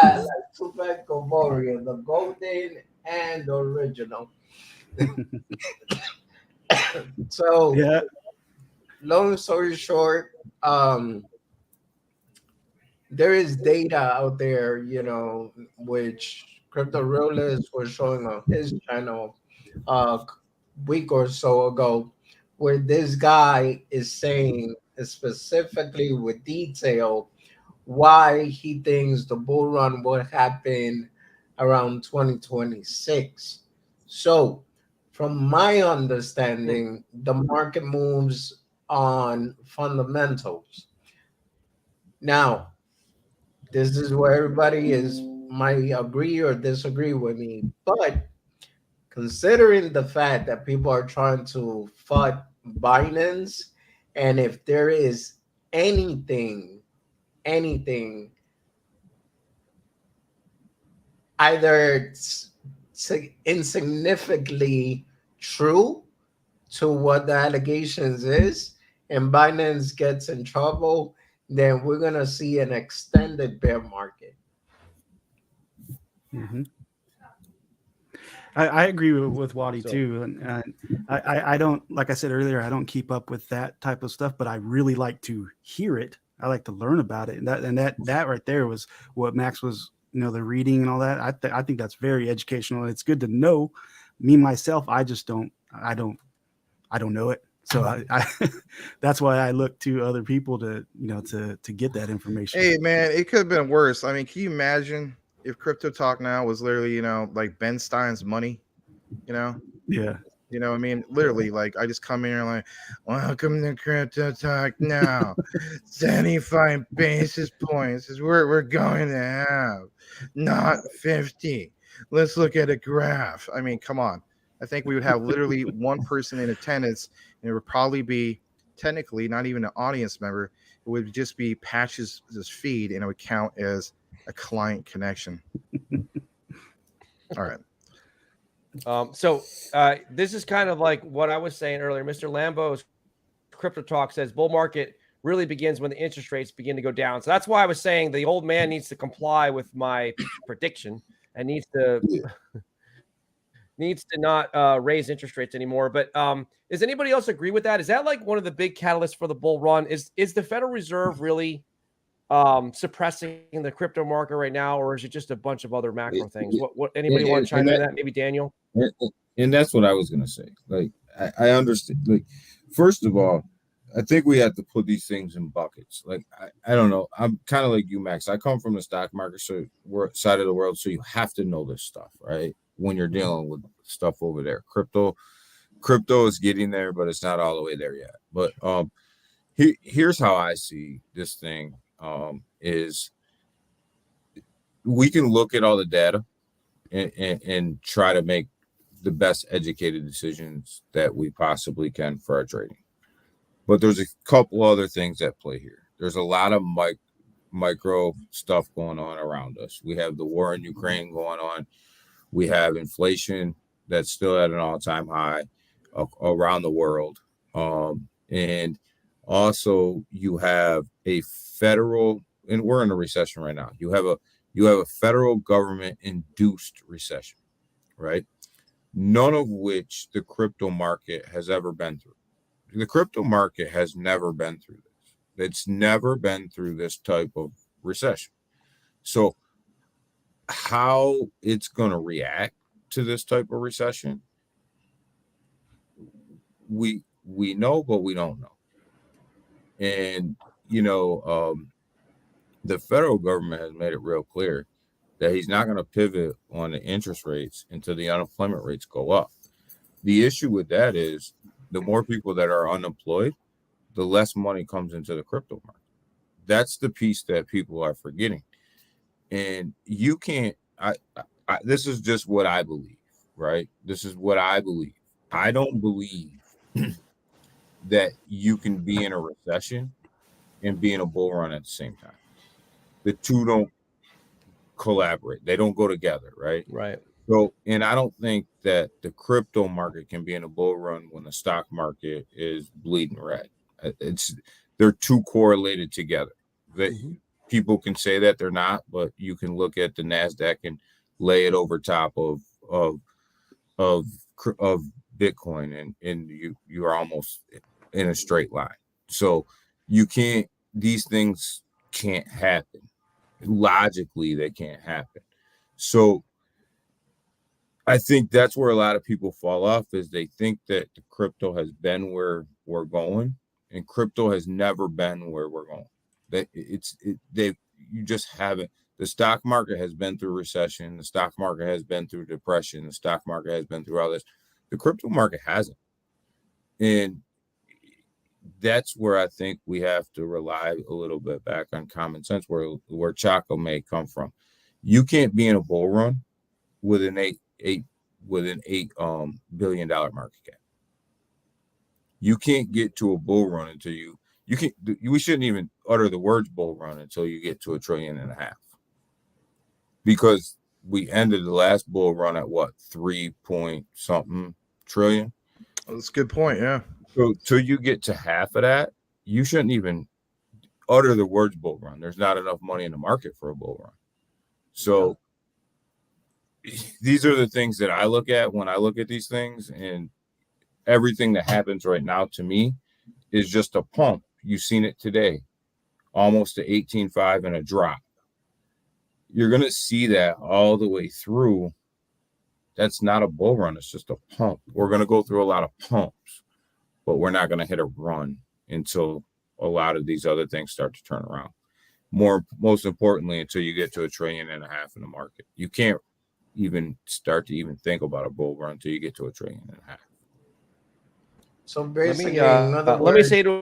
got like 2 bags of Oreo, the golden and the original. So, Yeah. Long story short, there is data out there, which Crypto Realist was showing on his channel a week or so ago, where this guy is saying specifically with detail why he thinks the bull run will happen around 2026. So, from my understanding, the market moves on fundamentals. Now, this is where everybody might agree or disagree with me, but considering the fact that people are trying to fight Binance, and if there is anything either insignificantly true to what the allegations is, and Binance gets in trouble, then we're gonna see an extended bear market. I agree with Wadi too, and I don't, like I said earlier, I don't keep up with that type of stuff, but I really like to hear it. I like to learn about it, and that right there was what Max was, the reading and all that. I think that's very educational, and it's good to know. Me myself, I don't know it, so I that's why I look to other people to get that information. Hey man, it could have been worse. I mean, can you imagine if Crypto Talk now was literally, like Ben Stein's Money, Yeah. I mean, literally, like I just come here like, welcome to Crypto Talk now. 75 basis points is where we're going to have, not 50. Let's look at a graph. I mean, come on. I think we would have literally one person in attendance, and it would probably be technically not even an audience member. It would just be Patch's feed, and it would count as a client connection. All right. So this is kind of like what I was saying earlier. Mr. Lambo's Crypto Talk says bull market really begins when the interest rates begin to go down. So that's why I was saying the old man needs to comply with my prediction and needs to needs to not raise interest rates anymore. But does anybody else agree with that? Is that like one of the big catalysts for the bull run? Is the Federal Reserve really suppressing the crypto market right now, or is it just a bunch of other macro things? What anybody want to chime in on that? Maybe Daniel. And that's what I was gonna say. Like I understand. Like first of all, I think we have to put these things in buckets. Like I don't know. I'm kind of like you, Max. I come from the stock market side of the world, so you have to know this stuff, right? When you're dealing with stuff over there, crypto is getting there, but it's not all the way there yet. But here's how I see this thing. Is we can look at all the data and try to make the best educated decisions that we possibly can for our trading. But there's a couple other things at play here. There's a lot of micro stuff going on around us. We have the war in Ukraine going on. We have inflation that's still at an all-time high around the world. And also you have a federal, and we're in a recession right now. You have a federal government induced recession, right? None of which the crypto market has ever been through. The crypto market has never been through this. It's never been through this type of recession. So how it's going to react to this type of recession, we know, but we don't know. And, the federal government has made it real clear that he's not going to pivot on the interest rates until the unemployment rates go up. The issue with that is the more people that are unemployed, the less money comes into the crypto market. That's the piece that people are forgetting. And you can't, this is just what I believe, right? This is what I believe. I don't believe that you can be in a recession and be in a bull run at the same time. The two don't collaborate. They don't go together, right? Right. So, and I don't think that the crypto market can be in a bull run when the stock market is bleeding red. They're too correlated together. People can say that they're not, but you can look at the NASDAQ and lay it over top of Bitcoin, and you are almost in a straight line. So you can't. These things can't happen. Logically, they can't happen. So I think that's where a lot of people fall off, is they think that the crypto has been where we're going, and crypto has never been where we're going. You just haven't. The stock market has been through recession. The stock market has been through depression. The stock market has been through all this. The crypto market hasn't. And that's where I think we have to rely a little bit back on common sense, where Chaka may come from. You can't be in a bull run with an $8 billion market cap. You can't get to a bull run until we shouldn't even utter the words bull run until you get to $1.5 trillion. Because we ended the last bull run at what, 3 point something trillion? That's a good point. Yeah. So till you get to half of that, you shouldn't even utter the words bull run. There's not enough money in the market for a bull run. So these are the things that I look at when I look at these things, and everything that happens right now to me is just a pump. You've seen it today, almost to 18.5 and a drop. You're going to see that all the way through. That's not a bull run. It's just a pump. We're going to go through a lot of pumps, but we're not going to hit a run until a lot of these other things start to turn around. Most importantly, until you get to $1.5 trillion in the market. You can't even start to even think about a bull run until you get to $1.5 trillion. So basically, let me say to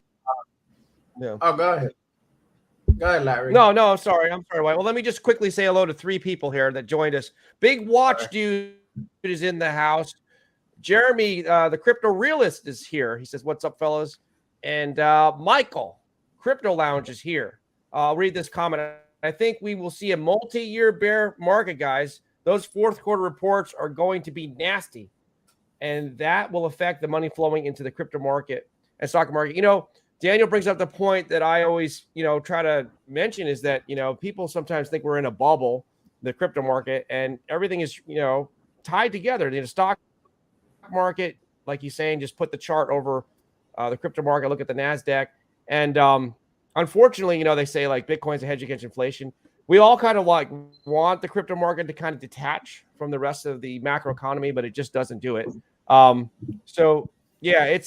yeah. Oh, go ahead. Go ahead, Larry. No, I'm sorry. Well, let me just quickly say hello to 3 people here that joined us. Big Watch Dude is in the house. Jeremy, the crypto realist, is here. He says, "What's up, fellas?" And Michael, Crypto Lounge, is here. I'll read this comment. I think we will see a multi-year bear market, guys. Those fourth quarter reports are going to be nasty, and that will affect the money flowing into the crypto market and stock market. Daniel brings up the point that I always, try to mention, is that, people sometimes think we're in a bubble, the crypto market, and everything is, tied together. The stock market, like you're saying, just put the chart over the crypto market, look at the NASDAQ. And unfortunately, they say like Bitcoin's a hedge against inflation. We all kind of like want the crypto market to kind of detach from the rest of the macro economy, but it just doesn't do it. So yeah,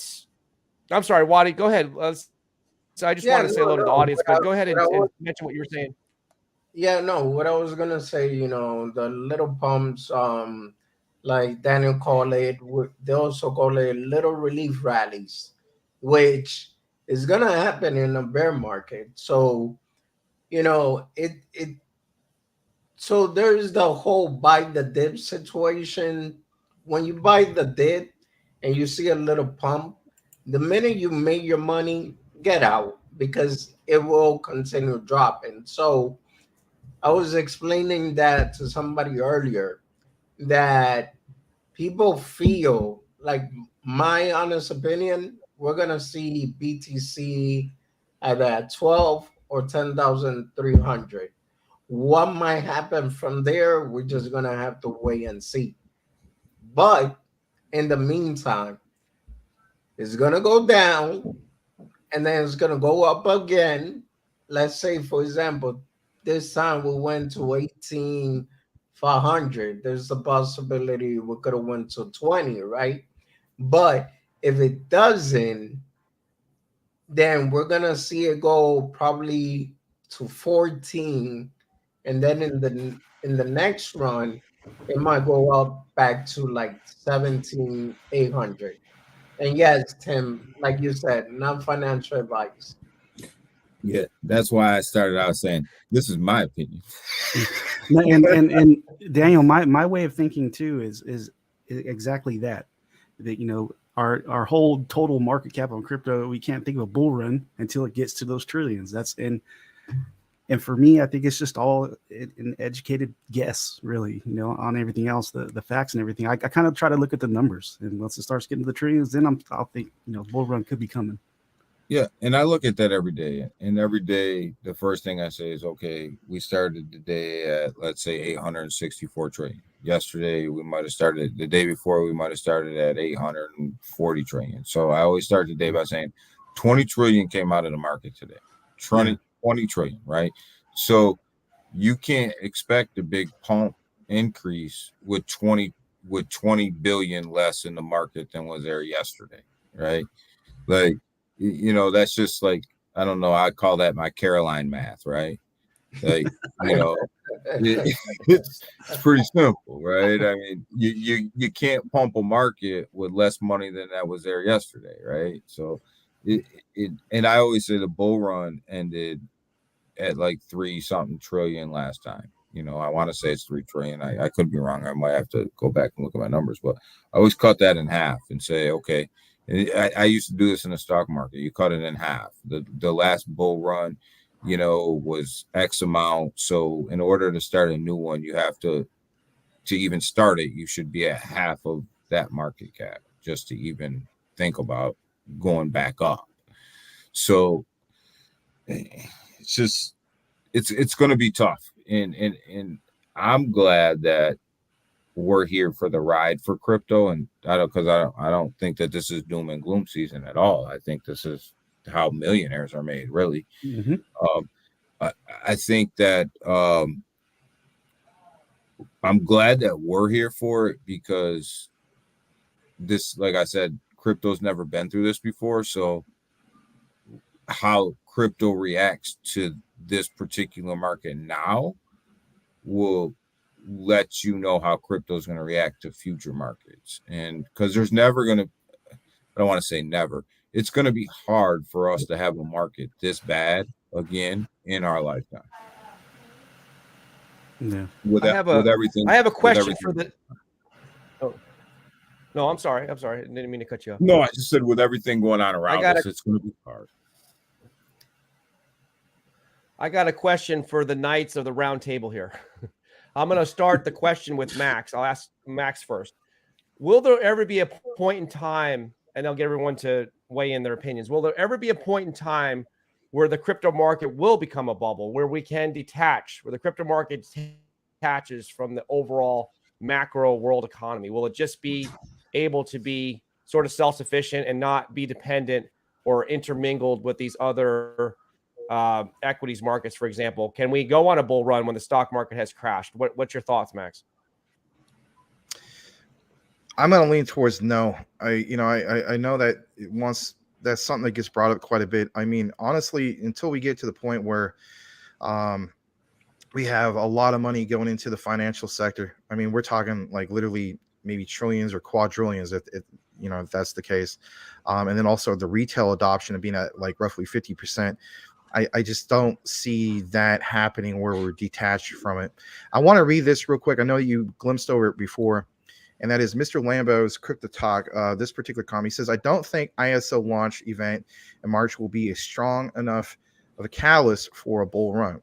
I'm sorry, Wadi, go ahead. So I just wanted to say hello to the audience, but go ahead and mention what you were saying. Yeah, no, what I was gonna say, the little pumps, like Daniel called it, they also call it little relief rallies, which is gonna happen in a bear market. So, so there's the whole buy the dip situation. When you buy the dip and you see a little pump, the minute you make your money, get out because it will continue dropping. So I was explaining that to somebody earlier that people feel like, my honest opinion, we're gonna see BTC at 12 or 10,300. What might happen from there, we're just gonna have to wait and see. But in the meantime, it's gonna go down and then it's gonna go up again. Let's say, for example, this time we went to 18,500. There's a possibility we could have went to 20, right? But if it doesn't, then we're gonna see it go probably to 14, and then in the next run, it might go up back to like 17,800. And yes, Tim, like you said, non-financial advice. Yeah, that's why I started out saying this is my opinion. and Daniel, my way of thinking too is exactly that our whole total market cap on crypto, we can't think of a bull run until it gets to those trillions. And for me, I think it's just all an educated guess, really, on everything else, the facts and everything. I kind of try to look at the numbers, and once it starts getting to the trillions, then I'll think, bull run could be coming. Yeah, and I look at that every day. And every day, the first thing I say is, okay, we started the day at, let's say, 864 trillion. Yesterday, we might have started, the day before, we might have started at 840 trillion. So I always start the day by saying 20 trillion came out of the market today. 20 trillion, right? So you can't expect a big pump increase with 20 billion less in the market than was there yesterday, right? Like, that's just like, I don't know, I call that my Caroline math, right? Like, it's pretty simple, right? I mean, you can't pump a market with less money than that was there yesterday, right? So and I always say the bull run ended at like 3-something trillion last time. I want to say it's 3 trillion. I could be wrong. I might have to go back and look at my numbers, but I always cut that in half and say, okay. I used to do this in the stock market. You cut it in half. The last bull run, was X amount. So in order to start a new one, you have to even start it, you should be at half of that market cap just to even think about going back up. So it's just, it's going to be tough. And I'm glad that we're here for the ride for crypto, and I don't think that this is doom and gloom season at all. I think this is how millionaires are made, really. Mm-hmm. I think that I'm glad that we're here for it because this, like I said, crypto's never been through this before. So how crypto reacts to this particular market now will let you know how crypto is going to react to future markets. And because there's never going to, I don't want to say never, it's going to be hard for us to have a market this bad again in our lifetime. Yeah. With everything. I have a question for the. Oh. No, I'm sorry. I didn't mean to cut you off. No, I just said with everything going on around us, it's going to be hard. I got a question for the knights of the round table here. I'm going to start the question with Max. I'll ask Max first. Will there ever be a point in time, and I'll get everyone to weigh in their opinions, will there ever be a point in time where the crypto market will become a bubble, where we can detach, where the crypto market detaches from the overall macro world economy? Will it just be able to be sort of self-sufficient and not be dependent or intermingled with these other equities markets, for example? Can we go on a bull run when the stock market has crashed? What's your thoughts, Max? I'm going to lean towards no. I know that once that's something that gets brought up quite a bit. I mean, honestly, until we get to the point where we have a lot of money going into the financial sector. I mean, we're talking like literally maybe trillions or quadrillions if that's the case. And then also the retail adoption of being at like roughly 50%. I just don't see that happening where we're detached from it. I want to read this real quick. I know you glimpsed over it before, and that is Mr. Lambo's Crypto Talk. This particular comment, he says, I don't think ISO launch event in March will be a strong enough of a catalyst for a bull run.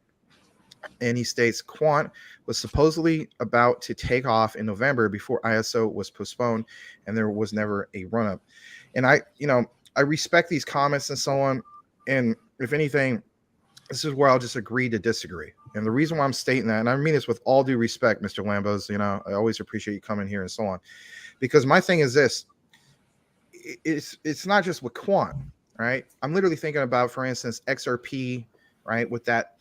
And he states Quant was supposedly about to take off in November before ISO was postponed, and there was never a run up. And I respect these comments and so on. And if anything, this is where I'll just agree to disagree. And the reason why I'm stating that, and I mean this with all due respect, Mr. Lambos, I always appreciate you coming here and so on, because my thing is this: it's not just with Quant, right? I'm literally thinking about, for instance, XRP, right? With that,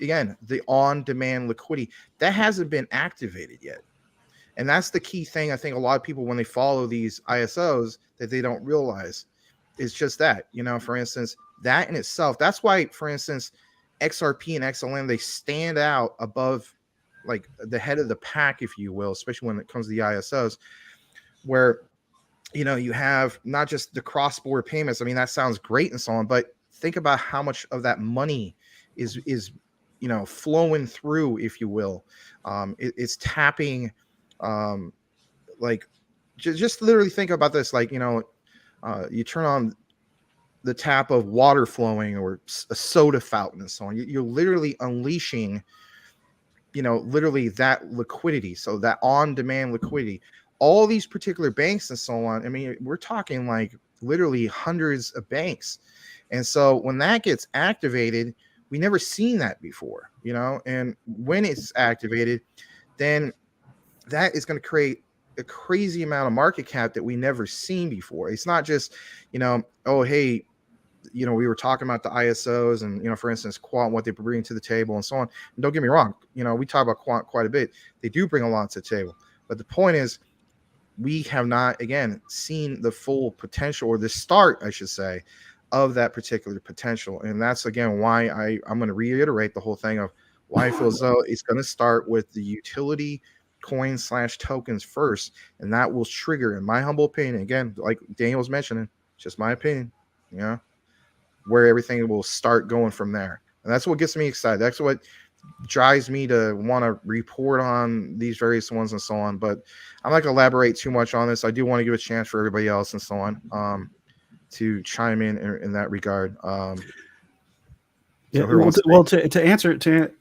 again, the on-demand liquidity that hasn't been activated yet. And that's the key thing. I think a lot of people, when they follow these ISOs, that they don't realize is just that, for instance, that in itself, that's why, for instance, XRP and XLM, they stand out above like the head of the pack, if you will, especially when it comes to the ISOs, where, you have not just the cross-border payments. I mean, that sounds great and so on, but think about how much of that money is flowing through, if you will. It's tapping, like just literally think about this, like, you turn on the tap of water flowing or a soda fountain and so on. You're literally unleashing, literally that liquidity. So that on-demand liquidity, all these particular banks and so on. I mean, we're talking like literally hundreds of banks. And so when that gets activated, we never seen that before, and when it's activated, then that is going to create a crazy amount of market cap that we never seen before. It's not just, oh, hey, we were talking about the ISOs and, for instance, Quant, what they bring to the table and so on. And don't get me wrong, we talk about Quant quite a bit. They do bring a lot to the table. But the point is, we have not, again, seen the full potential, or the start, I should say, of that particular potential. And that's, again, why I'm going to reiterate the whole thing of why I feel as though it's going to start with the utility coin/tokens first, and that will trigger, in my humble opinion, again, like Daniel was mentioning, just my opinion, where everything will start going from there. And that's what gets me excited. That's what drives me to want to report on these various ones and so on. But I'm not going to elaborate too much on this. I do want to give a chance for everybody else and so on to chime in that regard. Yeah, to answer,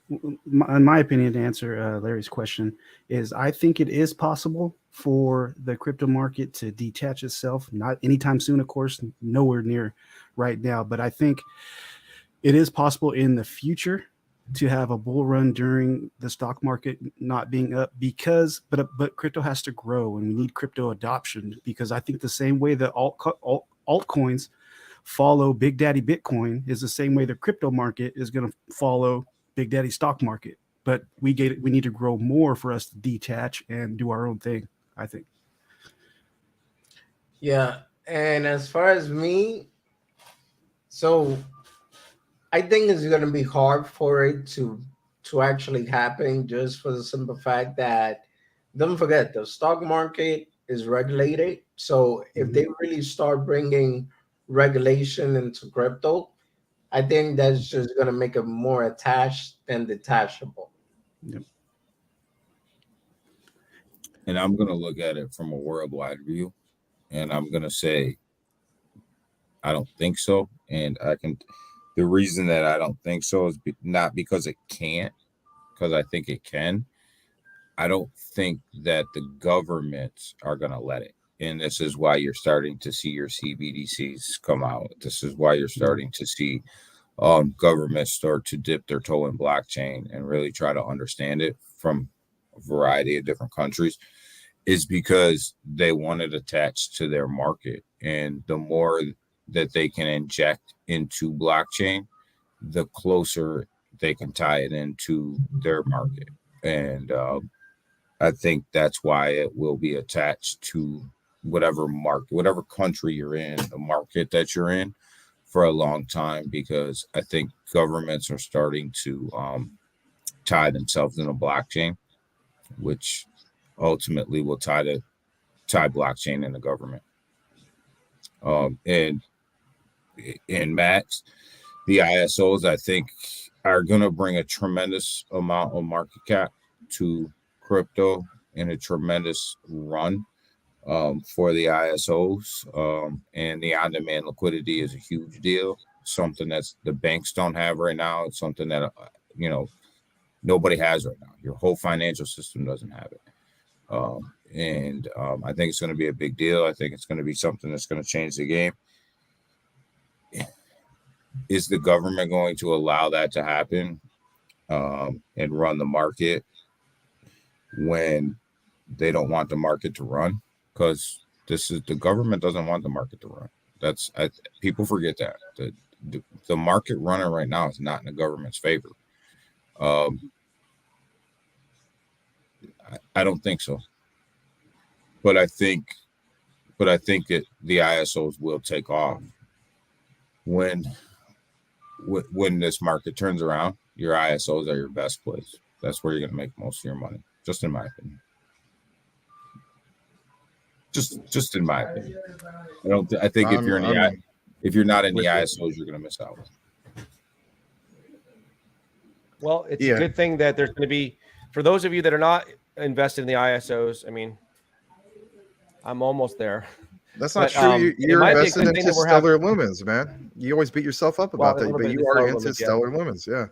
in my opinion, to answer Larry's question, is I think it is possible for the crypto market to detach itself. Not anytime soon, of course, nowhere near right now, but I think it is possible in the future to have a bull run during the stock market not being up, because but crypto has to grow, and we need crypto adoption, because I think the same way that altcoins follow Big Daddy Bitcoin is the same way the crypto market is going to follow Big Daddy stock market. But we need to grow more for us to detach and do our own thing, I think. Yeah, and as far as me, so I think it's going to be hard for it to actually happen, just for the simple fact that, don't forget, the stock market is regulated. So if they really start bringing regulation into crypto, I think that's just going to make it more attached than detachable. Yep. And I'm going to look at it from a worldwide view, and I'm going to say, I don't think so. And the reason that I don't think so is not because it can't, because I think it can. I don't think that the governments are going to let it. And this is why you're starting to see your CBDCs come out. This is why you're starting to see governments start to dip their toe in blockchain and really try to understand it from a variety of different countries. is because they want it attached to their market. And the more that they can inject into blockchain, the closer they can tie it into their market. And I think that's why it will be attached to whatever market, whatever country you're in, the market that you're in for a long time, because I think governments are starting to tie themselves in a blockchain, which ultimately will tie blockchain in the government. And Max, the ISOs, I think, are going to bring a tremendous amount of market cap to crypto and a tremendous run for the ISOs. And the on-demand liquidity is a huge deal, something that's the banks don't have right now. It's something that, nobody has right now. Your whole financial system doesn't have it. I think it's going to be a big deal. I think it's going to be something that's going to change the game. Is the government going to allow that to happen and run the market when they don't want the market to run? Because the government doesn't want the market to run. People forget that the market running right now is not in the government's favor. I don't think so. But I think that the ISOs will take off when this market turns around. Your ISOs are your best place. That's where you're going to make most of your money, just in my opinion. Just in my opinion. I think if you're not in the ISOs, you're going to miss out. Well, it's a good thing that there's going to be, for those of you that are not invested in the ISOs. I mean, I'm almost there. That's not true. You're invested into stellar lumens, man. You always beat yourself up about that, but you are into stellar lumens. Yeah.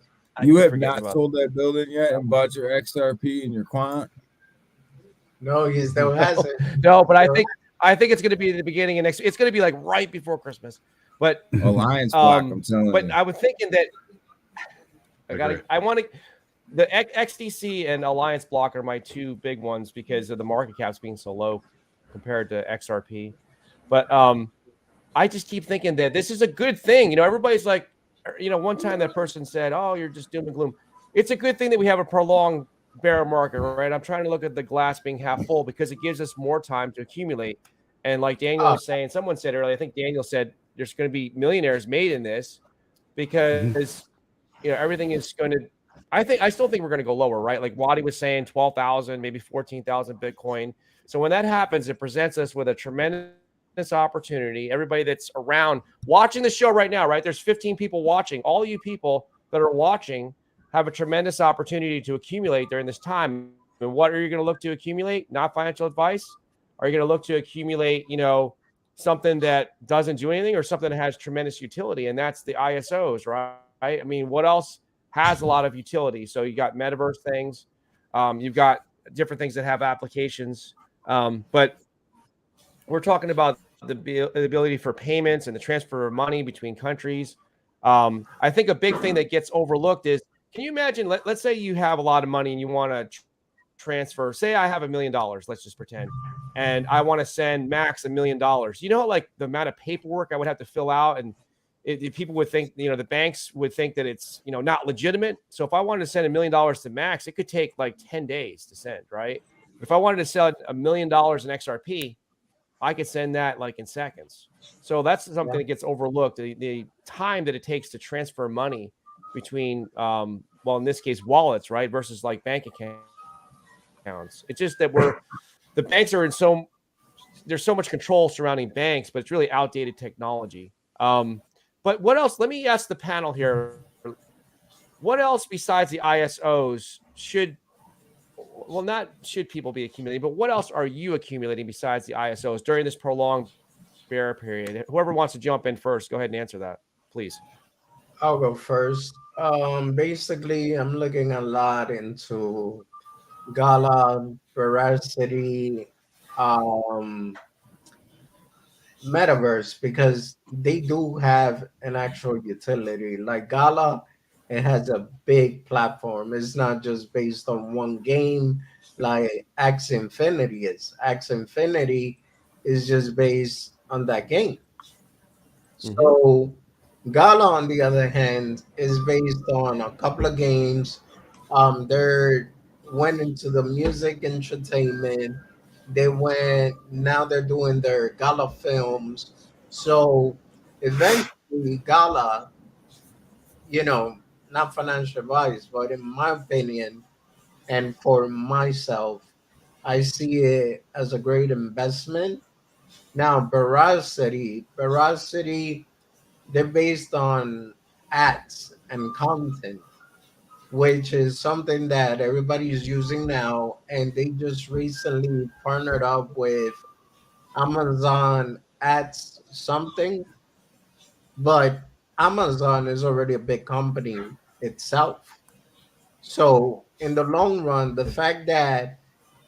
You have not sold that building yet and bought your XRP and your quant? No, he still hasn't. No, but I think it's going to be the beginning of next. It's going to be like right before Christmas. But Alliance Block, I'm telling you. But I was thinking that the XDC and Alliance Block are my two big ones because of the market caps being so low compared to XRP. But I just keep thinking that this is a good thing. Everybody's like, one time that person said, "Oh, you're just doom and gloom." It's a good thing that we have a prolonged bear market, right? I'm trying to look at the glass being half full because it gives us more time to accumulate. And like Daniel was saying, someone said earlier, I think Daniel said there's going to be millionaires made in this because everything is going to. I still think we're going to go lower, right? Like Wadi was saying, 12,000, maybe 14,000 Bitcoin. So when that happens, it presents us with a tremendous opportunity. Everybody that's around watching the show right now, right? There's 15 people watching. All you people that are watching have a tremendous opportunity to accumulate during this time. And what are you going to look to accumulate? Not financial advice. Are you going to look to accumulate, something that doesn't do anything or something that has tremendous utility? And that's the ISOs, right? I mean, what else has a lot of utility? So you got metaverse things. You've got different things that have applications. But we're talking about the ability for payments and the transfer of money between countries. I think a big thing that gets overlooked is, can you imagine, let's say you have a lot of money and you want to transfer, say I have $1 million, let's just pretend, and I want to send Max $1 million. Like the amount of paperwork I would have to fill out, and people would think, the banks would think that it's, not legitimate. So if I wanted to send $1 million to Max, it could take like 10 days to send, right? If I wanted to sell $1 million in XRP, I could send that like in seconds. So that's something that gets overlooked. The time that it takes to transfer money between, in this case, wallets, right, versus like bank accounts. It's just that the banks are there's so much control surrounding banks, but it's really outdated technology. But what else? Let me ask the panel here. What else besides the ISOs not should people be accumulating, but what else are you accumulating besides the ISOs during this prolonged bear period? Whoever wants to jump in first, go ahead and answer that, please. I'll go first. Basically, I'm looking a lot into Gala, Veracity, Metaverse, because they do have an actual utility. Like Gala it has a big platform. It's not just based on one game like X Infinity is. X Infinity is just based on that game. So Gala, on the other hand, is based on a couple of games. They're went into the music entertainment. They went now they're doing their Gala films. So eventually, Gala, you know, not financial advice, but in my opinion, and for myself, I see it as a great investment. Now, Veracity, they're based on ads and content, which is something that everybody is using now. And they just recently partnered up with Amazon Ads something, but Amazon is already a big company itself. So in the long run, the fact that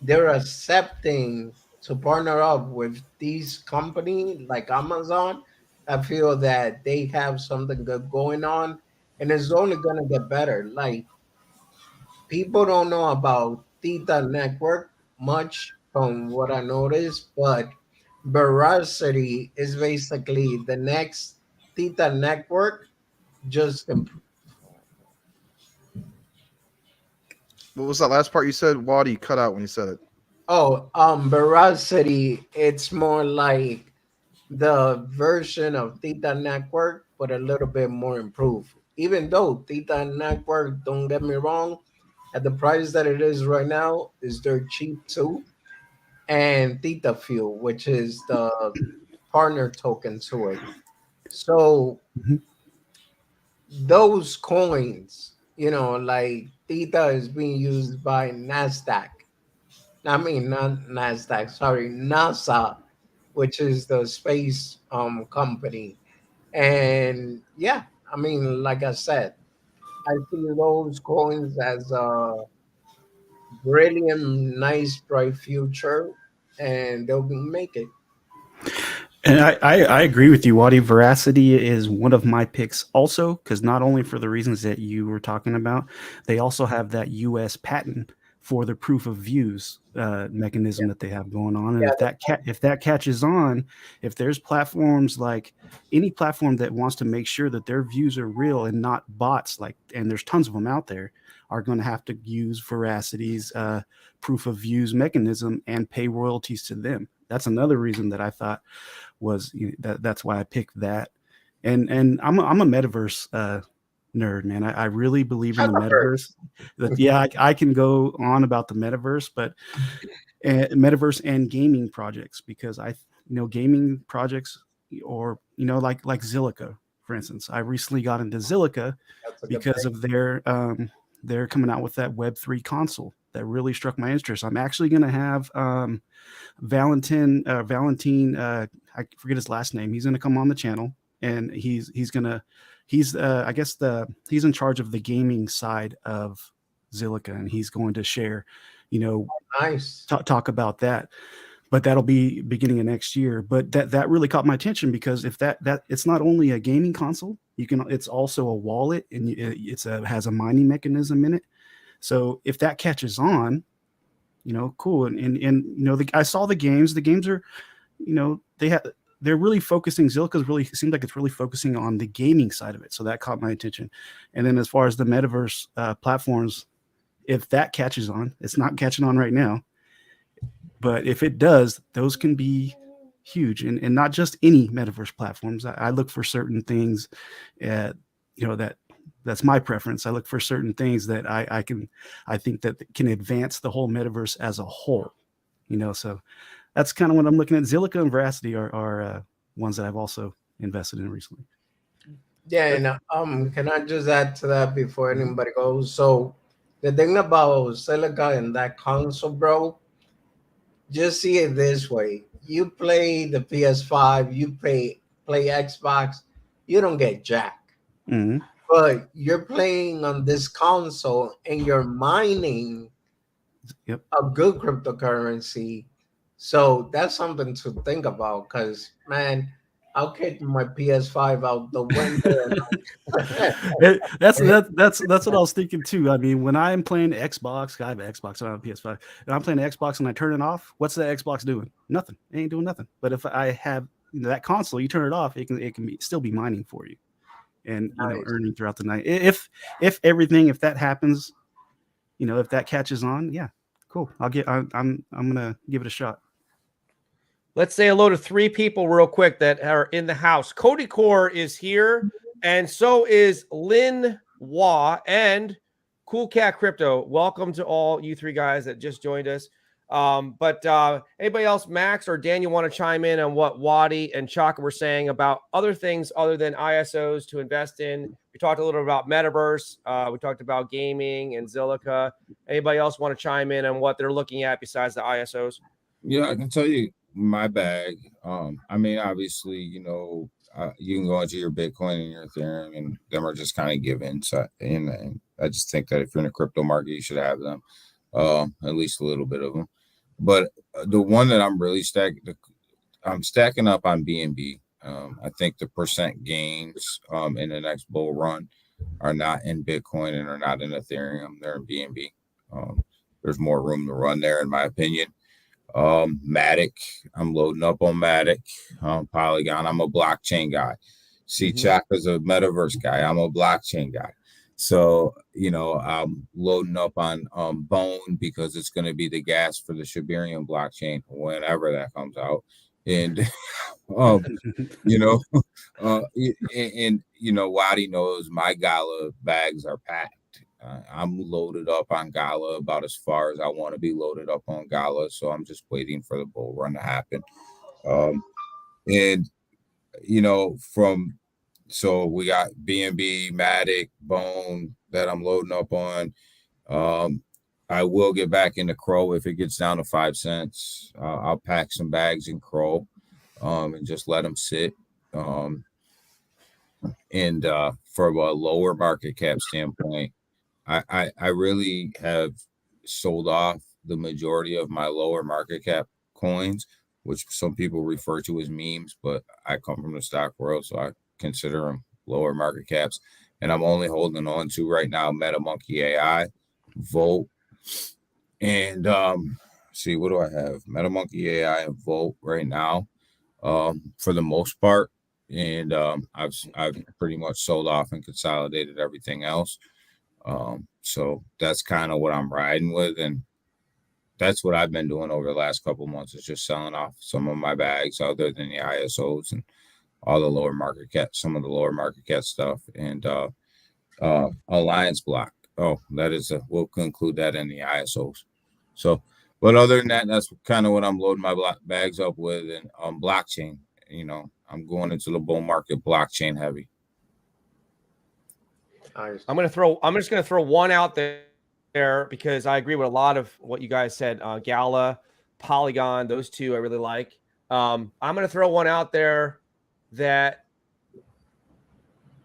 they're accepting to partner up with these companies like Amazon, I feel that they have something good going on, and it's only gonna get better. Like people don't know about Theta Network much from what I noticed, but Veracity is basically the next Theta Network, just What was that last part you said? Wadi cut out when you said it. oh, Veracity, it's more like the version of Theta Network, but a little bit more improved. Even though Theta Network, don't get me wrong, at the price that it is right now, is dirt cheap too. And Theta Fuel, which is the partner token to it. So Mhm. those coins, like Theta is being used by NASDAQ. I mean, not NASDAQ, sorry, NASA, which is the space company. And yeah, I mean, like I said, I see those coins as a brilliant, nice, bright future, and they'll be make it. And I agree with you. Wadi, Veracity is one of my picks also, because not only for the reasons that you were talking about, they also have that US patent for the proof of views mechanism that they have going on. And Yeah, if that catches on, if there's platforms like any platform that wants to make sure that their views are real and not bots, like, and there's tons of them out there, are going to have to use Veracity's proof of views mechanism and pay royalties to them. That's another reason that I thought was that's why I picked that. And I'm a metaverse nerd, man. I really believe in the metaverse. That yeah, I can go on about the metaverse, but metaverse and gaming projects, because gaming projects, or like Zilliqa, for instance. I recently got into Zilliqa that's a good because thing. of they're coming out with that Web3 console that really struck my interest. I'm actually going to have Valentine, I forget his last name. He's going to come on the channel, and he's I guess he's in charge of the gaming side of Zilliqa, and he's going to share, Nice. talk about that. But that'll be beginning of next year. But that really caught my attention, because if that it's not only a gaming console, it's also a wallet, and has a mining mechanism in it. So if that catches on, cool. And I saw the games. The games are, they're really focusing. Zilliqa's really seems like it's really focusing on the gaming side of it. So that caught my attention. And then as far as the metaverse platforms, if that catches on, it's not catching on right now, but if it does, those can be huge. And not just any metaverse platforms. I look for certain things, that's my preference. I look for certain things that I think that can advance the whole metaverse as a whole, so that's kind of what I'm looking at. Zilliqa and Veracity are ones that I've also invested in recently. Yeah, and can I just add to that before anybody goes? So the thing about Silica and that console, bro, just see it this way: you play the PS5, you play Xbox, you don't get jack, Mm-hmm. but you're playing on this console and you're mining Yep. a good cryptocurrency. So that's something to think about, because man, I'll kick my PS5 out the window. That's what I was thinking too. I mean, when I'm playing Xbox, I have an Xbox, I don't have a PS5, and I'm playing Xbox and I turn it off, what's the Xbox doing? Nothing. It ain't doing nothing. But if I have that console, you turn it off, it can still be mining for you, and earning throughout the night. If that happens, if that catches on, yeah, cool. I'm gonna give it a shot. Let's say hello to 3 people real quick that are in the house. Cody Core is here, and so is Lynn Wah and Cool Cat Crypto. Welcome to all you 3 guys that just joined us. But anybody else, Max or Daniel, want to chime in on what Wadi and Chaka were saying about other things other than ISOs to invest in? We talked a little about Metaverse. We talked about gaming and Zilliqa. Anybody else want to chime in on what they're looking at besides the ISOs? Yeah, I can tell you my bag. I mean, obviously, you can go into your Bitcoin and your Ethereum, and them are just kind of given. So, and I just think that if you're in a crypto market, you should have them, at least a little bit of them. But the one that I'm really I'm stacking up on BNB. I think the percent gains in the next bull run are not in Bitcoin and are not in Ethereum. They're in BNB. There's more room to run there, in my opinion. Matic, I'm loading up on Matic. Polygon, I'm a blockchain guy. Chaka's a metaverse guy. I'm a blockchain guy. So, I'm loading up on Bone because it's going to be the gas for the Shibarium blockchain whenever that comes out. And, Wadi knows my Gala bags are packed. I'm loaded up on Gala about as far as I want to be loaded up on Gala. So I'm just waiting for the bull run to happen. So we got BNB, Matic, Bone that I'm loading up on. I will get back into Crow if it gets down to 5 cents. I'll pack some bags in Crow and just let them sit. And from a lower market cap standpoint, I really have sold off the majority of my lower market cap coins, which some people refer to as memes, but I come from the stock world, so I consider them lower market caps. And I'm only holding on to right now MetaMonkey AI, Volt, and what do I have? MetaMonkey AI and Volt right now, for the most part. And I've pretty much sold off and consolidated everything else. So that's kind of what I'm riding with, and that's what I've been doing over the last couple of months, is just selling off some of my bags other than the ISOs and all the lower market cap, some of the lower market cap stuff, and Alliance Block. Oh, we'll conclude that in the ISOs. So, but other than that, that's kind of what I'm loading my bags up with, and blockchain. I'm going into the bull market blockchain heavy. Nice. I'm just gonna throw one out there because I agree with a lot of what you guys said. Gala, Polygon, those 2 I really like. I'm gonna throw one out there that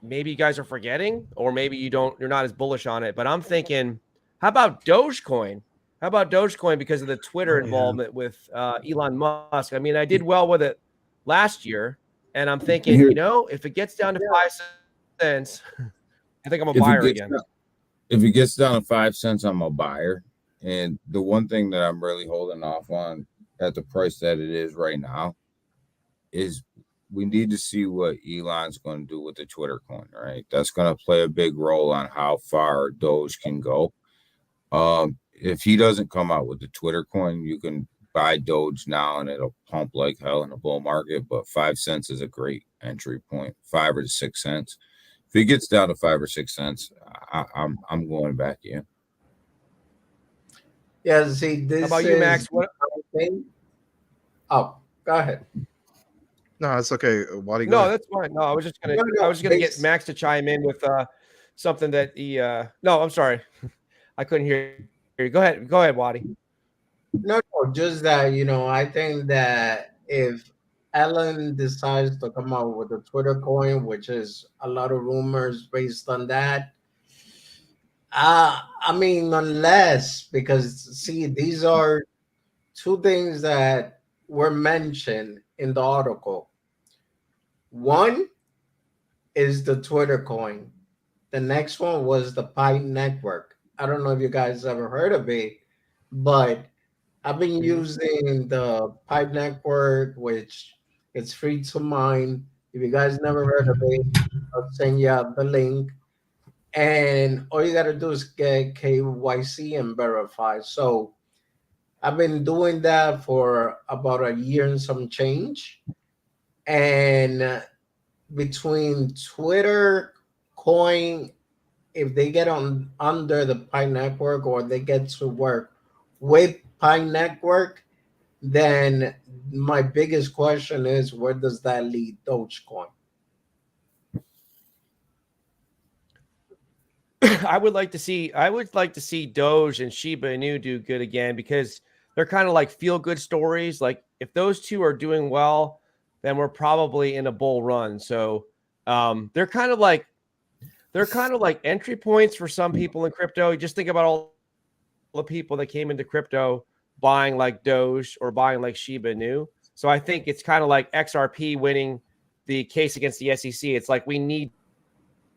maybe you guys are forgetting, or maybe you're not as bullish on it. But I'm thinking, how about Dogecoin? How about Dogecoin because of the Twitter involvement with Elon Musk? I mean, I did well with it last year, and I'm thinking, if it gets down to 5 cents. I think I'm a buyer again. If it gets down to 5 cents, I'm a buyer. And the one thing that I'm really holding off on at the price that it is right now is we need to see what Elon's going to do with the Twitter coin, right? That's going to play a big role on how far Doge can go. If he doesn't come out with the Twitter coin, you can buy Doge now and it'll pump like hell in the bull market. But 5 cents is a great entry point, 5 or 6 cents. If it gets down to 5 or 6 cents, I'm going back in. Yeah, see, this. How about you, Max? What? Oh, go ahead. No, it's okay. Wadi, No, that's fine. No, I was just gonna get Max to chime in with something that he. No, I'm sorry, I couldn't hear you. Go ahead, Wadi. No, just that I think that if Ellen decides to come out with a Twitter coin, which is a lot of rumors based on that. I mean, unless, because see, these are 2 things that were mentioned in the article. One is the Twitter coin. The next one was the Pi network. I don't know if you guys ever heard of it, but I've been using the Pi network, which it's free to mine. If you guys never heard of it, I'll send you the link. And all you got to do is get KYC and verify. So I've been doing that for about a year and some change. And between Twitter, Coin, if they get on under the Pi network or they get to work with Pi network, then my biggest question is where does that lead Dogecoin? I would like to see Doge and Shiba Inu do good again because they're kind of like feel good stories. Like if those two are doing well, then we're probably in a bull run. So they're kind of like entry points for some people in crypto. You just think about all the people that came into crypto buying like Doge or buying like Shiba Inu. So I think it's kind of like XRP winning the case against the SEC. It's like we need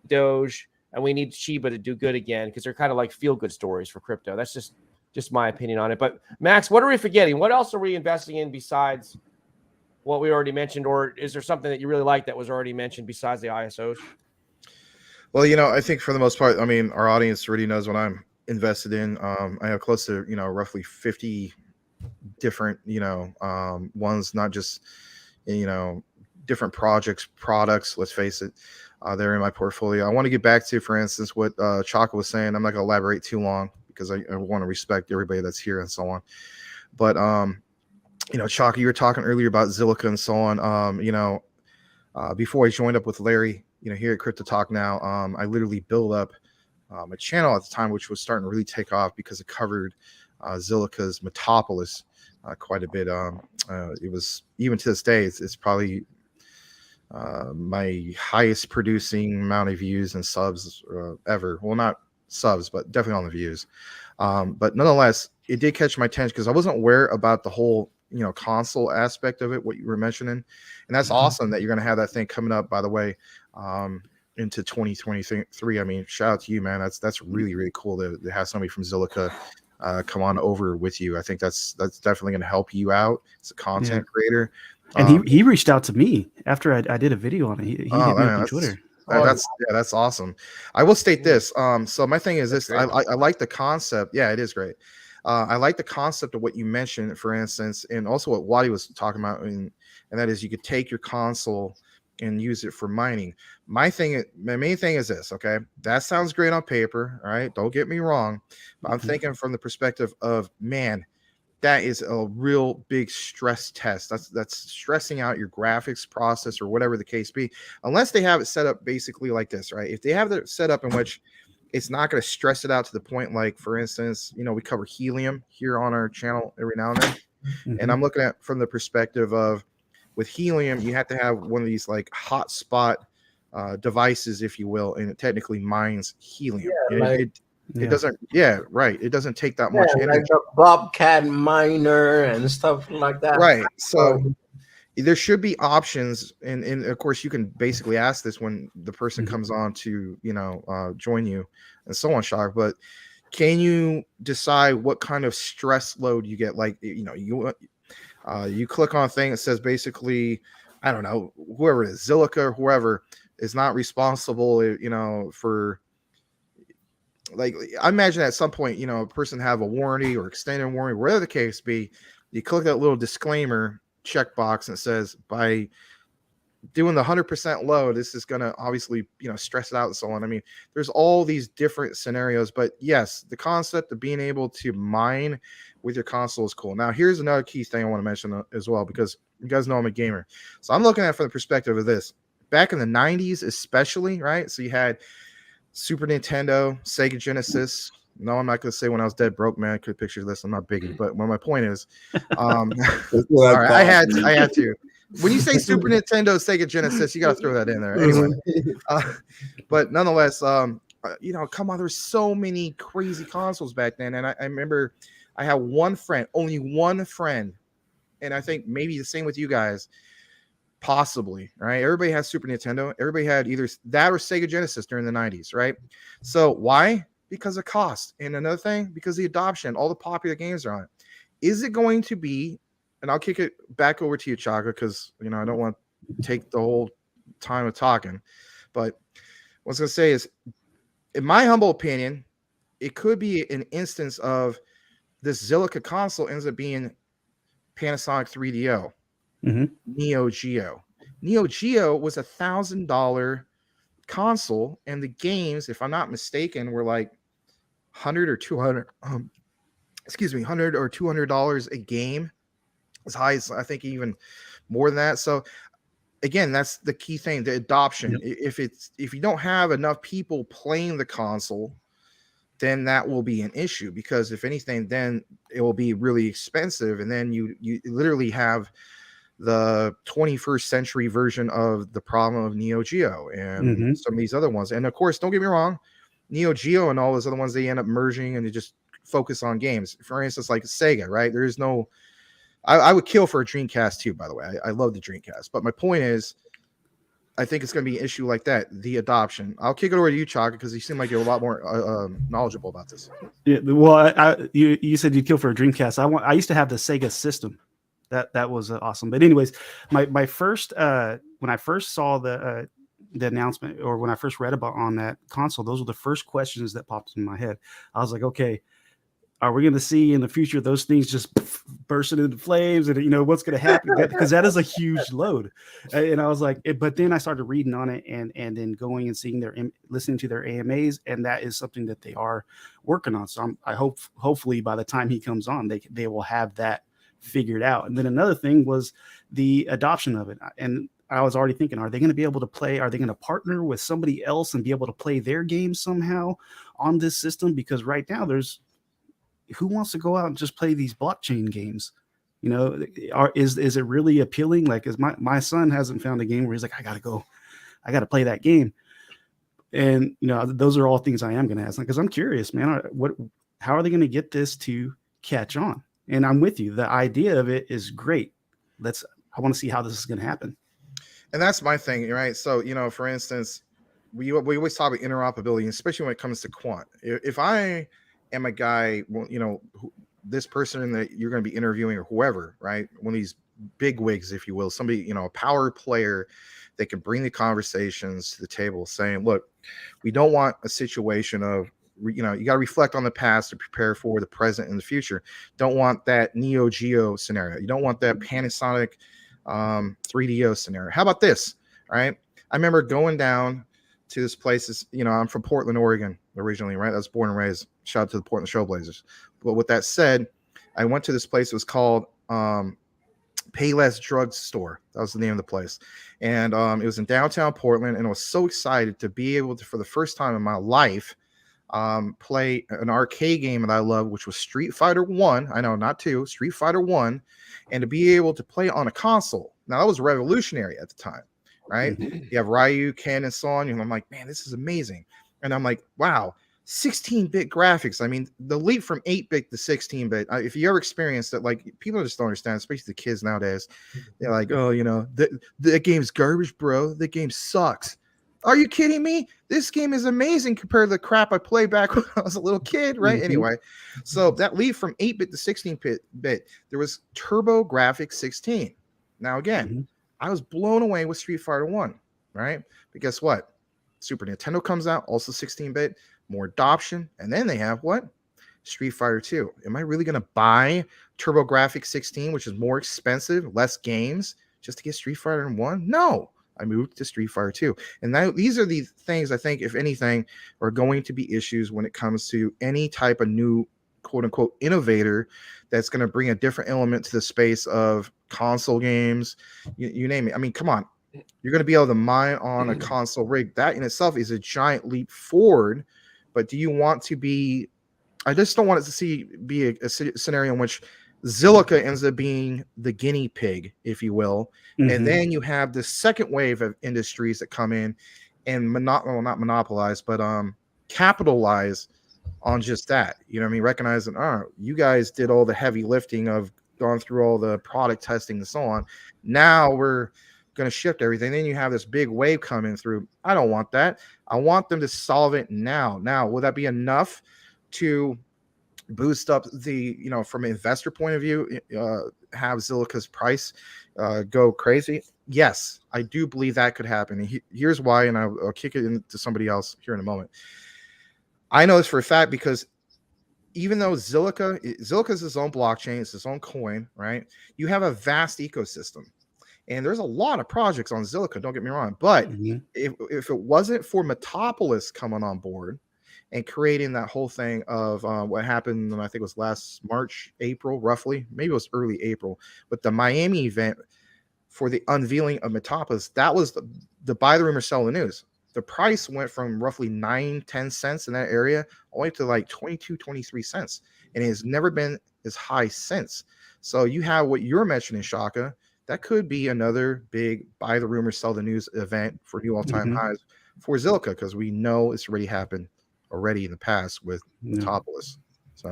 Doge and we need Shiba to do good again because they're kind of like feel good stories for crypto. That's just my opinion on it. But Max, what are we forgetting? What else are we investing in besides what we already mentioned? Or is there something that you really like that was already mentioned besides the ISOs? Well, I think for the most part, I mean, our audience already knows what I'm invested in. I have close to, roughly 50 different, ones, not just, different products, let's face it. They're in my portfolio. I want to get back to, for instance, what Chaka was saying. I'm not going to elaborate too long because I want to respect everybody that's here and so on. But, Chaka, you were talking earlier about Zilliqa and so on. Before I joined up with Larry, here at Crypto Talk Now, I literally built up a channel at the time, which was starting to really take off because it covered Zilliqa's Metopolis quite a bit. It was, even to this day, it's probably my highest producing amount of views and subs ever. Well, not subs, but definitely on the views. But nonetheless, it did catch my attention because I wasn't aware about the whole console aspect of it, what you were mentioning. And that's awesome that you're going to have that thing coming up, by the way, into 2023. I mean, shout out to you, man. That's really, really cool to have somebody from Zilliqa come on over with you. I think that's definitely going to help you out as a content creator. And he reached out to me after I did a video on it. He hit me up on Twitter. That's awesome. I will state this. So my thing is this: I like the concept. Yeah, it is great. I like the concept of what you mentioned, for instance, and also what Wadi was talking about, and that is you could take your console and use it for mining. My main thing is this. Okay, that sounds great on paper. All right, don't get me wrong, but I'm thinking from the perspective of, man, that is a real big stress test. That's stressing out your graphics process or whatever the case be, unless they have it set up basically like this, right? If they have it set up in which it's not going to stress it out to the point, like, for instance, we cover helium here on our channel every now and then. And I'm looking at from the perspective of, with helium, you have to have one of these like hotspot devices, if you will, and it technically mines helium. It doesn't, right. It doesn't take that much energy. Like the Bobcat miner and stuff like that. Right. So there should be options, and of course you can basically ask this when the person comes on to join you and so on, Chaka. But can you decide what kind of stress load you get? Like you click on a thing that says basically, I don't know, whoever it is, Zilliqa or whoever is not responsible, for, like, I imagine at some point, a person have a warranty or extended warranty, whatever the case be. You click that little disclaimer checkbox and it says, by doing the 100% load, this is going to obviously, stress it out and so on. I mean, there's all these different scenarios, but yes, the concept of being able to mine with your console is cool. Now, here's another key thing I want to mention as well, because you guys know I'm a gamer. So I'm looking at it from the perspective of this. Back in the 90s, especially, right? So you had Super Nintendo, Sega Genesis. No, I'm not going to say when I was dead broke, man. I could picture this. I'm not biggie. But my point is, all right, I had to. When you say Super Nintendo, Sega Genesis, you got to throw that in there. Anyway, but nonetheless, come on, there's so many crazy consoles back then. And I remember I had only one friend, and I think maybe the same with you guys, Possibly, right? Everybody has Super Nintendo. Everybody had either that or Sega Genesis during the 90s, right? So why? Because of cost. And another thing, because the adoption, all the popular games are on it. Is it going to be, and I'll kick it back over to you, Chaka, because I don't want to take the whole time of talking. But what I was going to say is, in my humble opinion, it could be an instance of this Zilliqa console ends up being Panasonic 3DO, Neo Geo. Neo Geo was $1,000 console, and the games, if I'm not mistaken, were like 100 or 200. $100 or $200 a game, as high as I think even more than that. So again, that's the key thing, the adoption. Yep. If you don't have enough people playing the console, then that will be an issue, because if anything, then it will be really expensive, and then you literally have the 21st century version of the problem of Neo Geo and some of these other ones. And of course, don't get me wrong, Neo Geo and all those other ones, they end up merging and they just focus on games. For instance, like Sega, right? There is no, I would kill for a Dreamcast too, by the way. I love the Dreamcast. But my point is, I think it's going to be an issue like that, the adoption. I'll kick it over to you, Chaka, because you seem like you're a lot more knowledgeable about this. Yeah, well, you said you'd kill for a Dreamcast. I used to have the Sega system. That was awesome. But anyways, my first when I first saw the announcement, or when I first read about on that console, those were the first questions that popped in my head. I was like, okay, are we going to see in the future those things just bursting into flames, and what's going to happen? Because that is a huge load. And I was like, but then I started reading on it and then going and seeing listening to their AMAs, and that is something that they are working on. So I hopefully by the time he comes on, they will have that figured out. And then another thing was the adoption of it. And I was already thinking, are they going to be able to play? Are they going to partner with somebody else and be able to play their games somehow on this system? Because right now who wants to go out and just play these blockchain games? Is it really appealing? Like, is my son hasn't found a game where he's like, I got to play that game. And, those are all things I am going to ask, because I'm curious, man, how are they going to get this to catch on? And I'm with you. The idea of it is great. I want to see how this is going to happen. And that's my thing, right? So, for instance, we always talk about interoperability, especially when it comes to quant. If I am a guy, this person that you're going to be interviewing, or whoever, right? One of these big wigs, if you will, somebody, a power player that can bring the conversations to the table, saying, look, we don't want a situation of, you got to reflect on the past to prepare for the present and the future. Don't want that Neo Geo scenario. You don't want that Panasonic 3DO scenario. How about this? All right. I remember going down to this place. I'm from Portland, Oregon originally, right? I was born and raised. Shout out to the Portland Trailblazers. But with that said, I went to this place. It was called Payless Drug Store. That was the name of the place. And it was in downtown Portland. And I was so excited to be able to, for the first time in my life, play an arcade game that I love, which was Street Fighter 1. I know, not 2, Street Fighter 1, and to be able to play on a console. Now, that was revolutionary at the time, right? You have Ryu, Ken, and so on, and I'm like, man, this is amazing. And I'm like, wow, 16-bit graphics. I mean, the leap from 8-bit to 16-bit, if you ever experienced it, like, people just don't understand, especially the kids nowadays. They're like, oh, that game's garbage, bro. The game sucks. Are you kidding me? This game is amazing compared to the crap I played back when I was a little kid, right? Anyway, so that leap from 8-bit to 16-bit, there was TurboGrafx 16. Now, again, I was blown away with Street Fighter 1, right? But guess what? Super Nintendo comes out, also 16-bit, more adoption, and then they have what? Street Fighter 2. Am I really going to buy TurboGrafx 16, which is more expensive, less games, just to get Street Fighter 1? No. I moved to Street Fighter 2. And these are the things I think, if anything, are going to be issues when it comes to any type of new, quote unquote, innovator that's going to bring a different element to the space of console games. You name it. I mean, come on. You're going to be able to mine on a console rig. That in itself is a giant leap forward. But do you want to be, I just don't want it to be a scenario in which Zilliqa ends up being the guinea pig, if you will. And then you have the second wave of industries that come in and not monopolize, but capitalize on just that. You know what I mean? Recognizing, you guys did all the heavy lifting of gone through all the product testing and so on. Now we're going to shift everything. Then you have this big wave coming through. I don't want that. I want them to solve it now. Now, will that be enough to boost up the, from an investor point of view, have Zilliqa's price go crazy? Yes, I do believe that could happen. And here's why, and I'll kick it into somebody else here in a moment. I know this for a fact because even though Zilliqa is its own blockchain, it's its own coin, right? You have a vast ecosystem. And there's a lot of projects on Zilliqa, don't get me wrong. But if it wasn't for Metopolis coming on board and creating that whole thing of what happened, I think it was last March, April, roughly, maybe it was early April, but the Miami event for the unveiling of Metopolis, that was the buy the rumor, sell the news. The price went from roughly 9-10 cents in that area only to like 22-23 cents. And it has never been as high since. So you have what you're mentioning, Chaka. That could be another big buy the rumor, sell the news event for new all-time highs for Zilliqa, because we know it's already happened in the past with Metopolis. So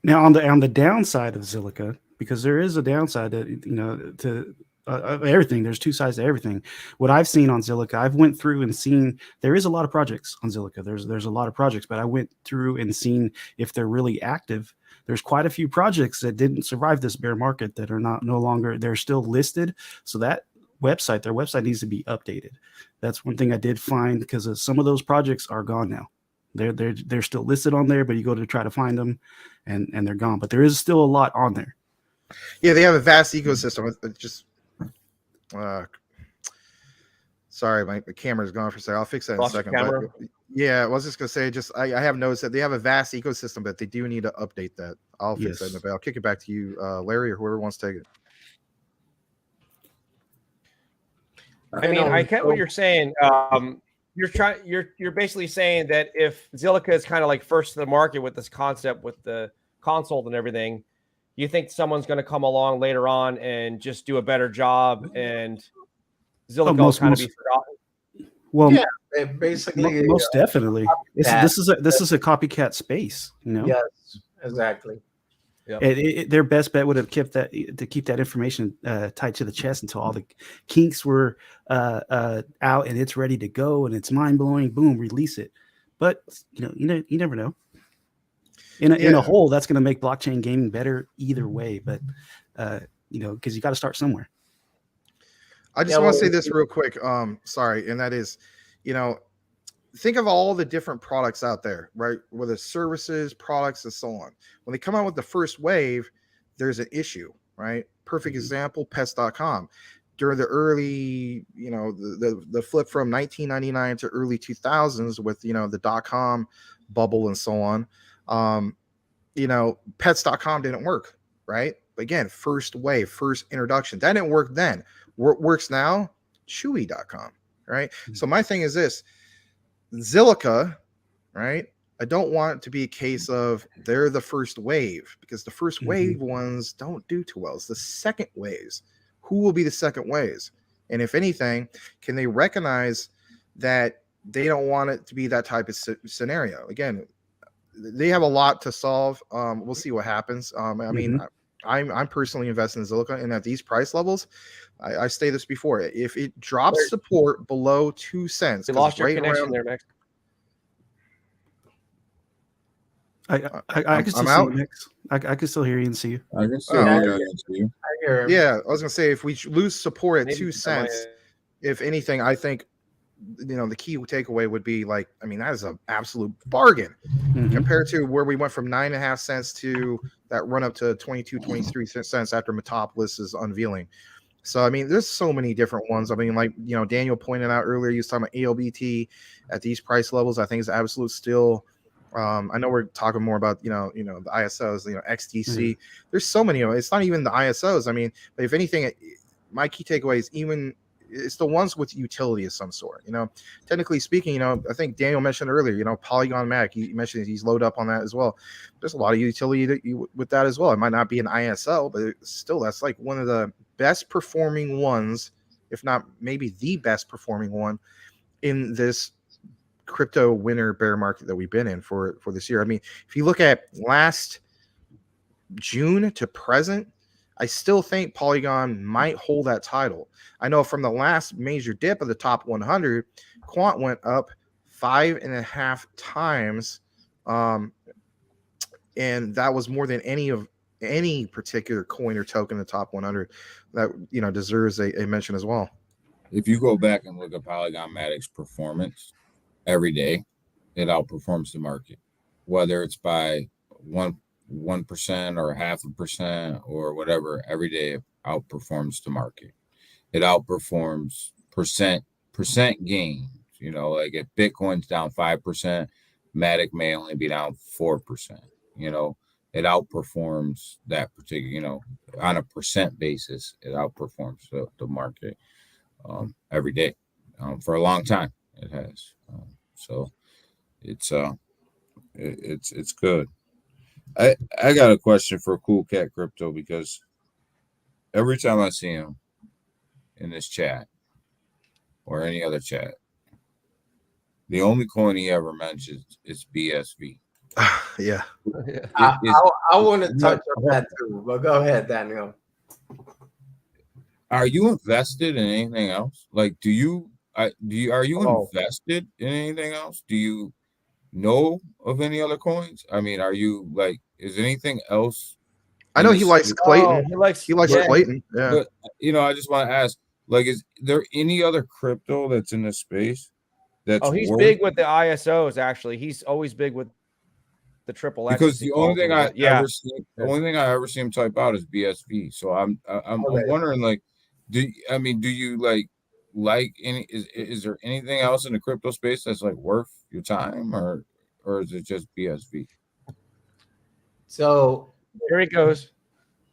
now on the downside of Zilliqa, because there is a downside to everything. There's two sides to everything. What I've seen on Zilliqa, I've went through and seen there is a lot of projects on Zilliqa. There's a lot of projects, but I went through and seen if they're really active. There's quite a few projects that didn't survive this bear market that are no longer, they're still listed. So that their website needs to be updated. That's one thing I did find, because some of those projects are gone now. They're still listed on there, but you go to try to find them and they're gone. But there is still a lot on there. Yeah, they have a vast ecosystem. It's just sorry, my camera's gone for a second. I'll fix that in a second. But, yeah, I was just gonna say, I have noticed that they have a vast ecosystem, but they do need to update that. I'll fix that in a bit. I'll kick it back to you, Larry, or whoever wants to take it. I mean, I get what you're saying. You're basically saying that if Zilliqa is kind of like first to the market with this concept with the console and everything, you think someone's going to come along later on and just do a better job, and Zilliqa will kind of be forgotten? Well, yeah, basically, most definitely. This is a copycat space, Yes, exactly. Yep. Their best bet would have kept that information tied to the chest until all the kinks were out and it's ready to go and it's mind blowing. Boom, release it. But you never know. In a whole, that's going to make blockchain gaming better either way. But because you got to start somewhere. I just want to say this real quick. Sorry, and that is, think of all the different products out there, right? Whether services, products, and so on. When they come out with the first wave, there's an issue, right? Perfect example, pets.com. During the early, the flip from 1999 to early 2000s with, the .com bubble and so on, pets.com didn't work, right? Again, first wave, first introduction. That didn't work then. What works now? Chewy.com, right? So my thing is this. Zilliqa, right? I don't want it to be a case of they're the first wave, because the first wave ones don't do too well. It's the second waves. Who will be the second waves? And if anything, can they recognize that they don't want it to be that type of scenario? Again, they have a lot to solve. We'll see what happens. I mean, I'm personally invested in Zilliqa, and at these price levels, I say this before. If it drops support below 2 cents, you lost your connection there, Max. I can still see you, Max. I can still hear you and see you. I can still hear you and see you. I hear him. Yeah, I was gonna say, if we lose support at 2 cents, if anything, I think the key takeaway would be that is an absolute bargain compared to where we went from 9.5 cents to that run up to 22-23 cents after Metopolis's unveiling. So I mean, there's so many different ones. I mean, Daniel pointed out earlier, he was talking about ALBT at these price levels. I think it's absolute still. I know we're talking more about the ISOs, XTC. There's so many of them. It's not even the ISOs. I mean, but if anything, my key takeaway is it's the ones with utility of some sort. Technically speaking, I think Daniel mentioned earlier, Polygon Mac, he mentioned he's loaded up on that as well. There's a lot of utility with that as well. It might not be an ISO, but still, that's like one of the best performing ones, if not maybe the best performing one in this crypto winter bear market that we've been in for this year. I mean, if you look at last June to present, I still think Polygon might hold that title. I know from the last major dip of the top 100, Quant went up 5.5 times, and that was more than any particular coin or token in the top 100 that deserves a mention as well. If you go back and look at Polygon Matic's performance every day, it outperforms the market, whether it's by 1% or 0.5% or whatever. Every day it outperforms the market. It outperforms percent gains. Like if Bitcoin's down 5%, Matic may only be down 4%. It outperforms that particular, on a percent basis, it outperforms the market every day. For a long time it has. So it's good. I got a question for Cool Cat Crypto, because every time I see him in this chat or any other chat, the only coin he ever mentions is BSV. Yeah. I want to touch on that too, but go ahead, Daniel. Are you invested in anything else? Like, are you invested in anything else? Do you know of any other coins? I mean, are you like, is anything else? I know he likes Clayton. Oh, he likes Clayton. Yeah. But, I just want to ask, like, is there any other crypto that's in this space? He's big with the ISOs. Actually, he's always big with the triple X. Because the only thing I ever see him type out is BSV. So I'm wondering, like, do you like any? Is there anything else in the crypto space that's like worth your time, or is it just BSV? So here he goes.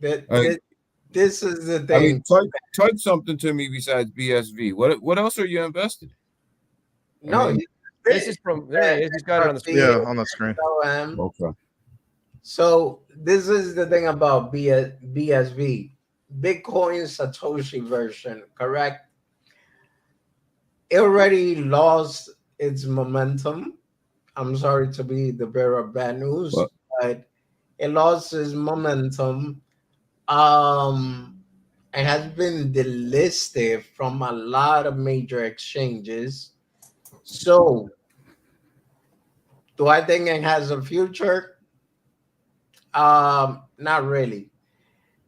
This is the thing. I mean, type something to me besides BSV. What else are you invested in? No, this is from there. He is. He's got it on the screen. Yeah, on the screen. Okay. So this is the thing about BSV, Bitcoin Satoshi version, correct? It already lost its momentum. I'm sorry to be the bearer of bad news, but it lost its momentum. It has been delisted from a lot of major exchanges. So, do I think it has a future? Not really.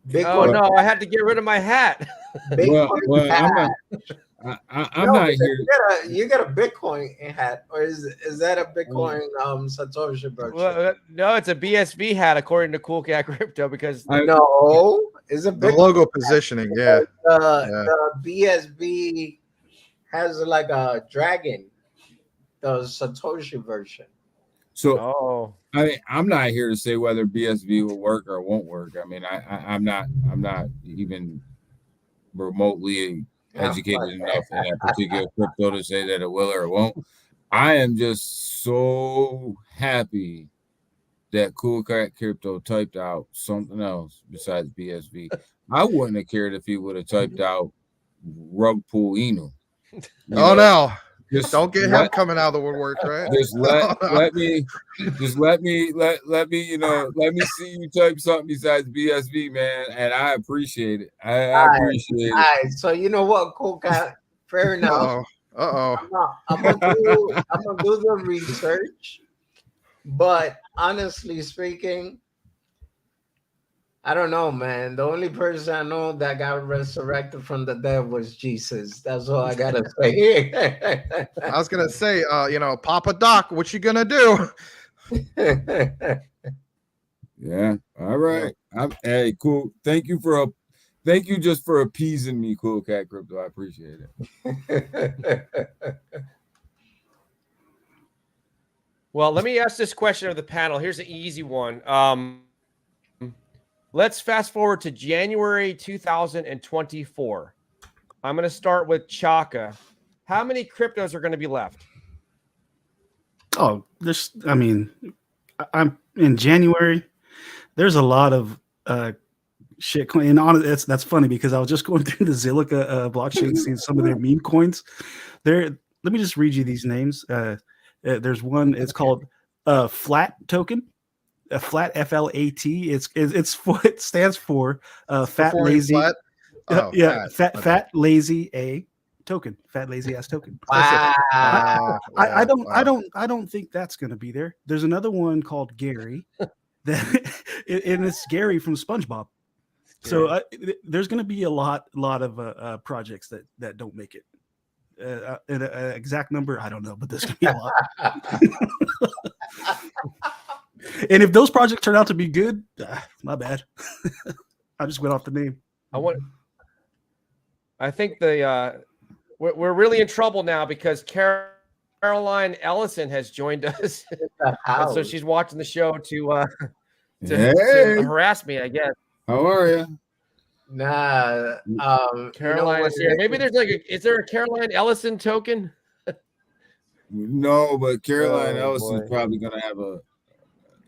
Bitcoin, no, I had to get rid of my hat. I'm not here. You got a Bitcoin hat, or is that a Bitcoin Satoshi version? Well, no, it's a BSV hat according to Cool Cat Crypto, because no, it's a the logo positioning. Yeah, the BSV has like a dragon, the Satoshi version. So I'm not here to say whether BSV will work or won't work. I mean, I'm not even remotely educated enough in that particular crypto to say that it will or it won't. I am just so happy that Cool Cat Crypto typed out something else besides BSV. I wouldn't have cared if he would have typed out Rug Pool Inu. No. Just don't get him coming out of the woodwork, right? Just let me see you type something besides BSV, man, and I appreciate it. I appreciate it. All right, so you know what, Cool Cat? Fair enough. I'm gonna do the research, but honestly speaking, I don't know, man. The only person I know that got resurrected from the dead was Jesus. That's all I gotta say. I was gonna say, Papa Doc, what you gonna do? Yeah. All right. Hey, cool. Thank you just for appeasing me, Cool Cat Crypto. I appreciate it. Well, let me ask this question of the panel. Here's an easy one. Let's fast forward to January 2024. I'm going to start with Chaka. How many cryptos are going to be left? Oh, I'm in January. There's a lot of shit. And that's funny because I was just going through the Zilliqa blockchain, seeing some of their meme coins. Let me just read you these names. There's one. It's called Flat Token. flat FLAT. It stands for fat Performing lazy. flat? Oh, yeah, fat. fat lazy A token. Fat lazy ass token. Wow. I Wow. don't think that's going to be there. There's another one called Gary, that and it's Gary from SpongeBob. So there's going to be a lot of projects that don't make it. An exact number, I don't know, but there's going to be a lot. And if those projects turn out to be good, my bad. I just went off the name. I think we're really in trouble now because Caroline Ellison has joined us, and so she's watching the show to harass me, I guess. How are you? Nah, Caroline is here. Maybe there's is there a Caroline Ellison token? No, but Caroline Ellison's probably gonna have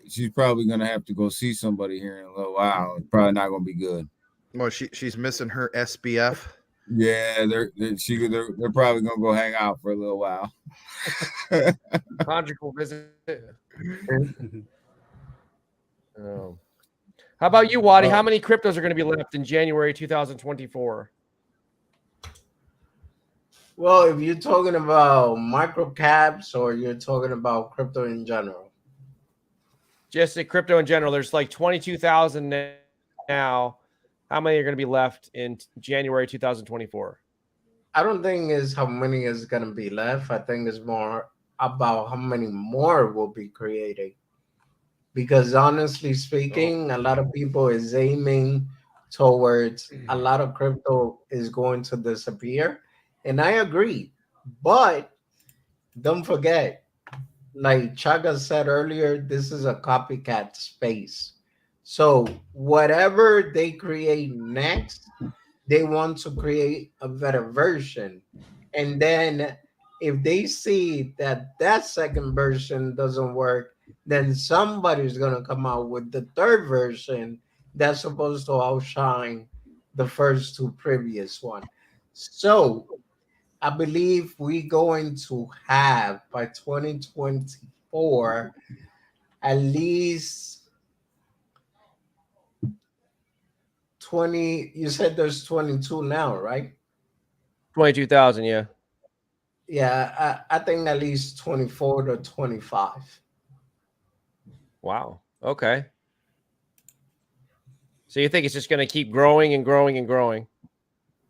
she's probably gonna have to go see somebody here in a little while. It's probably not gonna be good. Well, she's missing her SBF. Yeah, they're probably gonna go hang out for a little while. Conjugal visit. Oh. How about you, Wadi? How many cryptos are going to be left in January 2024? Well, if you're talking about micro caps or you're talking about crypto in general, just at crypto in general, there's like 22,000 now. How many are going to be left in January 2024? I don't think it's how many is going to be left. I think it's more about how many more will be created. Because honestly speaking, a lot of people is aiming towards a lot of crypto is going to disappear. And I agree. But don't forget, like Chaka said earlier, this is a copycat space. So whatever they create next, they want to create a better version. And then if they see that second version doesn't work, then somebody's going to come out with the third version that's supposed to outshine the first two previous one. So I believe we're going to have by 2024 at least 20. You said there's 22 now, right? 22,000, yeah. Yeah, I think at least 24 to 25. Wow. Okay. So you think it's just going to keep growing and growing and growing?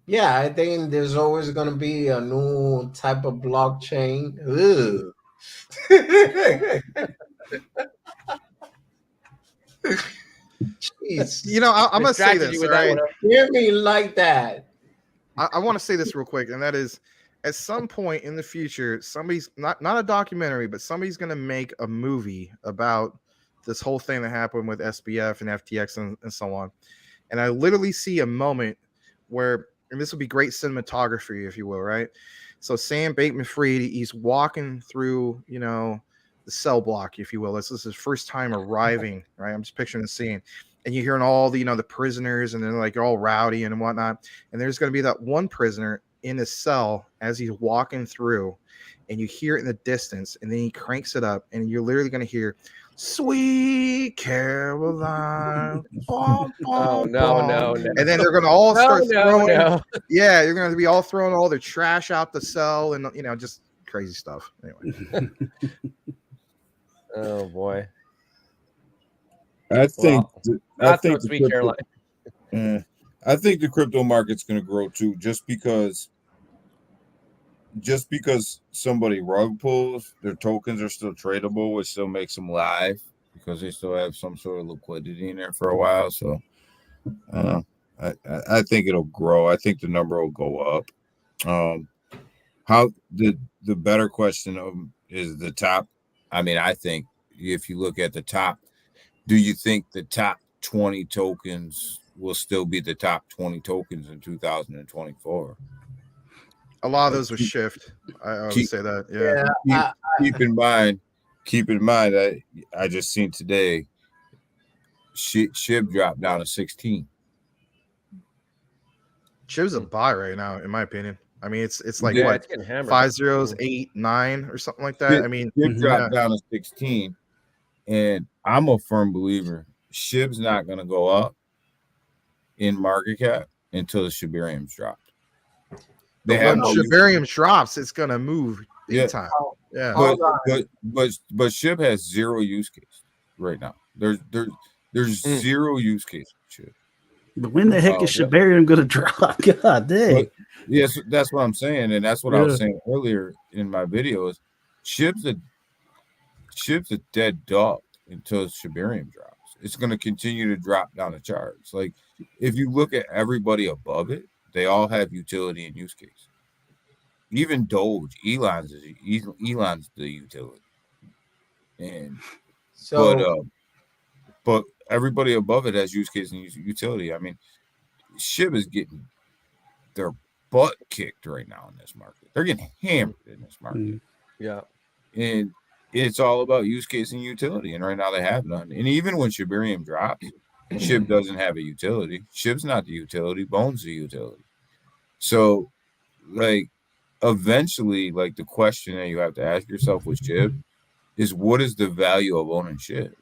Yeah, I think there's always going to be a new type of blockchain. Ugh. Jeez. You know, I'm gonna say this. Right? Hear me like that. I want to say this real quick, and that is, at some point in the future, somebody's not a documentary, but somebody's gonna make a movie about this whole thing that happened with SBF and FTX and so on. And I literally see a moment where, and this would be great cinematography, if you will, right? So Sam Bankman-Fried, he's walking through, the cell block, if you will. This is his first time arriving, right? I'm just picturing the scene. And you're hearing all the, the prisoners, and they're like all rowdy and whatnot. And there's going to be that one prisoner in his cell as he's walking through, and you hear it in the distance, and then he cranks it up, and you're literally going to hear, "Sweet Caroline." Bom, bom, no. And then they're going to all start throwing. No. Yeah, you're going to be all throwing all their trash out the cell, and just crazy stuff. Anyway. Oh boy. I think Sweet Caroline. I think the crypto market's going to grow too, just because somebody rug pulls, their tokens are still tradable, which still makes them live because they still have some sort of liquidity in there for a while. So I think it'll grow. I think the number will go up. How the better question is the top. I mean, I think if you look at the top, do you think the top 20 tokens will still be the top 20 tokens in 2024? A lot of those will shift. I would say that. Yeah. Keep in mind, I just seen today, SHIB dropped down to 16. SHIB's a buy right now, in my opinion. I mean, it's like it's getting hammered. 5 zeros, 8, 9, or something like that. I mean, SHIB dropped down to 16. And I'm a firm believer SHIB's not going to go up in market cap until the Shibarium's dropped. They But have when no Shibarium drops, it's gonna move big time. Yeah. But SHIB has zero use case right now. There's zero use case for SHIB. But when the heck is Shibarium going to drop? God dang. But, yes, that's what I'm saying, and that's what I was saying earlier in my videos. SHIB's a dead dog until Shibarium drops. It's going to continue to drop down the charts. Like if you look at everybody above it, they all have utility and use case. Even Doge, Elon's the utility, and but everybody above it has use case and utility. I mean, SHIB is getting their butt kicked right now in this market. They're getting hammered in this market. Yeah. And it's all about use case and utility. And right now they have none. And even when Shibarium drops, SHIB doesn't have a utility. SHIB's not the utility. Bone's the utility. So, like, eventually, like, the question that you have to ask yourself with SHIB is what is the value of owning SHIB?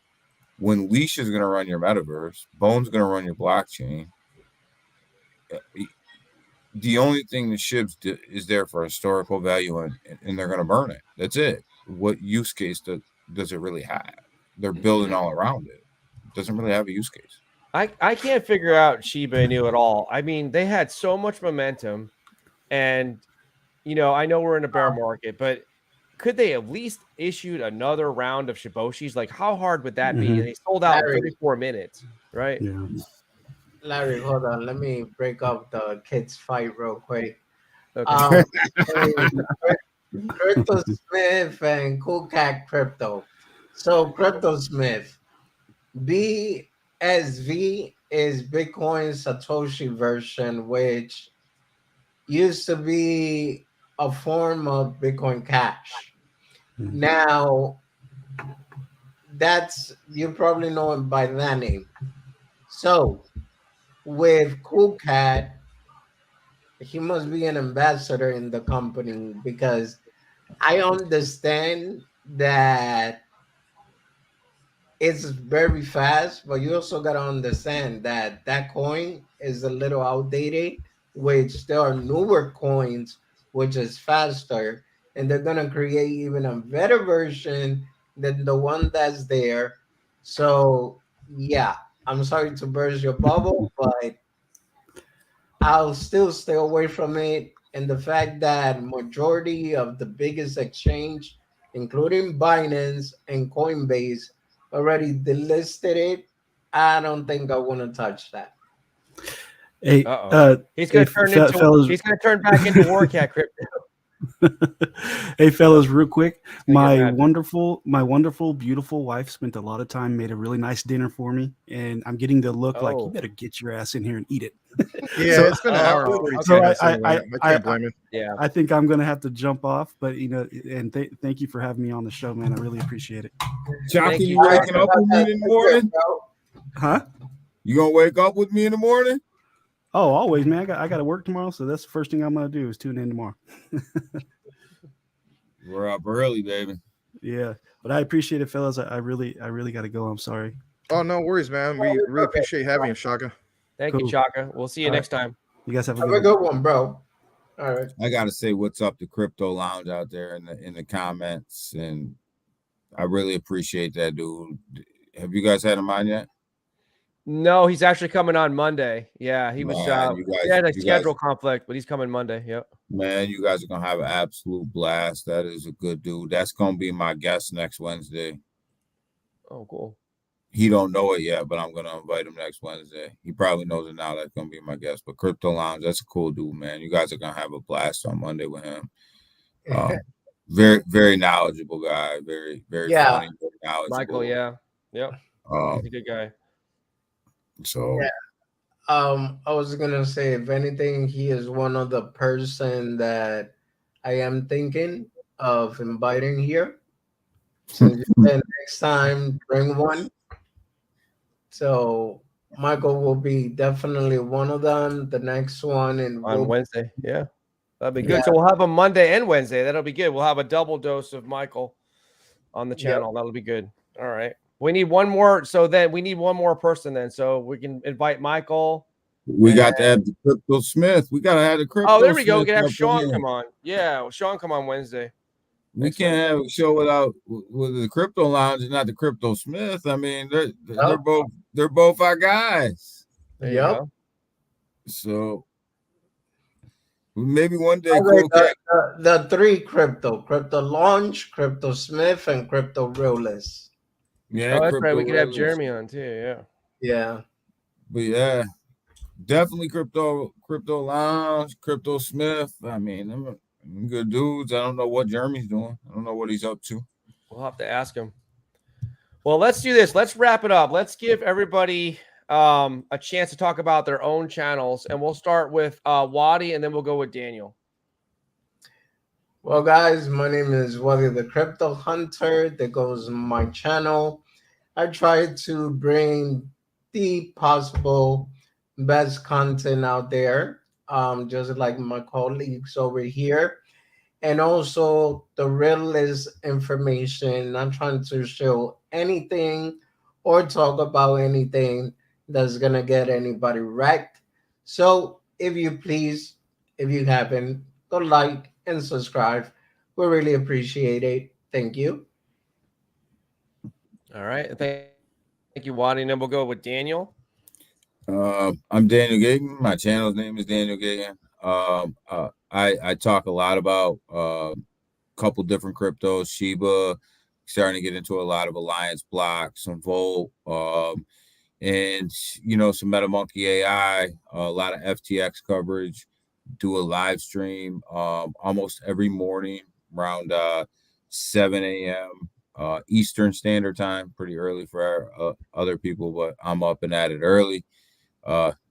When Leash is going to run your metaverse, Bone's going to run your blockchain. The only thing the SHIBs is there for historical value, and they're going to burn it. That's it. What use case does it really have? They're building all around it. It doesn't really have a use case. I can't figure out Shiba Inu at all. I mean, they had so much momentum, and I know we're in a bear market, but could they at least issued another round of Shiboshis? Like, how hard would that be? They sold out in 34 minutes, right? Yeah. Larry, hold on. Let me break up the kids' fight real quick. Okay. Crypto Smith and Cool Cat Crypto. So, Crypto Smith, BSV is Bitcoin's Satoshi version, which used to be a form of Bitcoin Cash. Now, you probably know it by that name. So, with Cool Cat, he must be an ambassador in the company because I understand that it's very fast, but you also got to understand that that coin is a little outdated, which there are newer coins which is faster, and they're going to create even a better version than the one that's there. So, yeah, I'm sorry to burst your bubble, but I'll still stay away from it. And the fact that majority of the biggest exchange, including Binance and Coinbase, already delisted it, I don't think I want to touch that. Hey, he's going to turn back into Warcat Crypto. Hey fellas, real quick, my wonderful, beautiful wife spent a lot of time, made a really nice dinner for me, and I'm getting the look like you better get your ass in here and eat it. Yeah, it's been an hour. So I can't blame it. Yeah, I think I'm gonna have to jump off, but and thank you for having me on the show, man. I really appreciate it. Chaka, you waking up with me in the morning? Huh? You gonna wake up with me in the morning? Oh, always, man. I got to work tomorrow, so that's the first thing I'm gonna do is tune in tomorrow. We're up early, baby. Yeah, but I appreciate it, fellas. I really got to go. I'm sorry. Oh, no worries, man. We really appreciate having you, Chaka. Thank you, Chaka. We'll see you next time. You guys have a good one, bro. All right. I gotta say what's up to Crypto Lounge out there in the comments, and I really appreciate that, dude. Have you guys had him on yet? No, he's actually coming on Monday. Yeah, he was. He had a schedule conflict, but he's coming Monday. Yep. Man, you guys are gonna have an absolute blast. That is a good dude. That's gonna be my guest next Wednesday. Oh, cool. He don't know it yet, but I'm gonna invite him next Wednesday. He probably knows it now. That's gonna be my guest. But Crypto Lounge, that's a cool dude, man. You guys are gonna have a blast on Monday with him. Very, very knowledgeable guy. Very, very funny. Very knowledgeable. Michael, yeah, yep. He's a good guy. So I was gonna say, if anything, he is one of the person that I am thinking of inviting here. So next time, bring one. So Michael will be definitely one of them. The next one on Wednesday, yeah, that'd be good. Yeah. So we'll have a Monday and Wednesday. That'll be good. We'll have a double dose of Michael on the channel. Yep. That'll be good. All right. We need one more. So then we need one more person then. So we can invite Michael. We got to have the Crypto Smith. We got to have the Crypto. Oh, there we go. We Smith can have up in Sean here. come on. Yeah, well, Sean come on Wednesday. We can't have a show without with the Crypto Lounge and not the Crypto Smith. I mean, they're both our guys. There you go. So maybe one day, the three crypto launch, Crypto Smith, and Crypto Realist. Yeah, that's right. We could have Jeremy on too. Yeah. But yeah, definitely Crypto Lounge, Crypto Smith. I mean, I'm good dudes. I don't know what Jeremy's doing. I don't know what he's up to. We'll have to ask him. Well, let's do this. Let's wrap it up. Let's give everybody a chance to talk about their own channels, and we'll start with Wadi, and then we'll go with Daniel. Well, guys, my name is Wadi the Crypto Hunter. That goes my channel. I try to bring the possible best content out there, just like my colleagues over here, and also the realest information. I'm trying to show anything or talk about anything that's gonna get anybody wrecked. So if you please, if you haven't, go like and subscribe. We really appreciate it. Thank you. All right. Thank you, Wadi. And then we'll go with Daniel. I'm Daniel Gayton. My channel's name is Daniel Gayton. I talk a lot about a couple different cryptos, Shiba, starting to get into a lot of Alliance blocks, some Volt, and some MetaMonkey AI, a lot of FTX coverage. Do a live stream almost every morning around 7 a.m. Eastern Standard Time, pretty early for other people, but I'm up and at it early.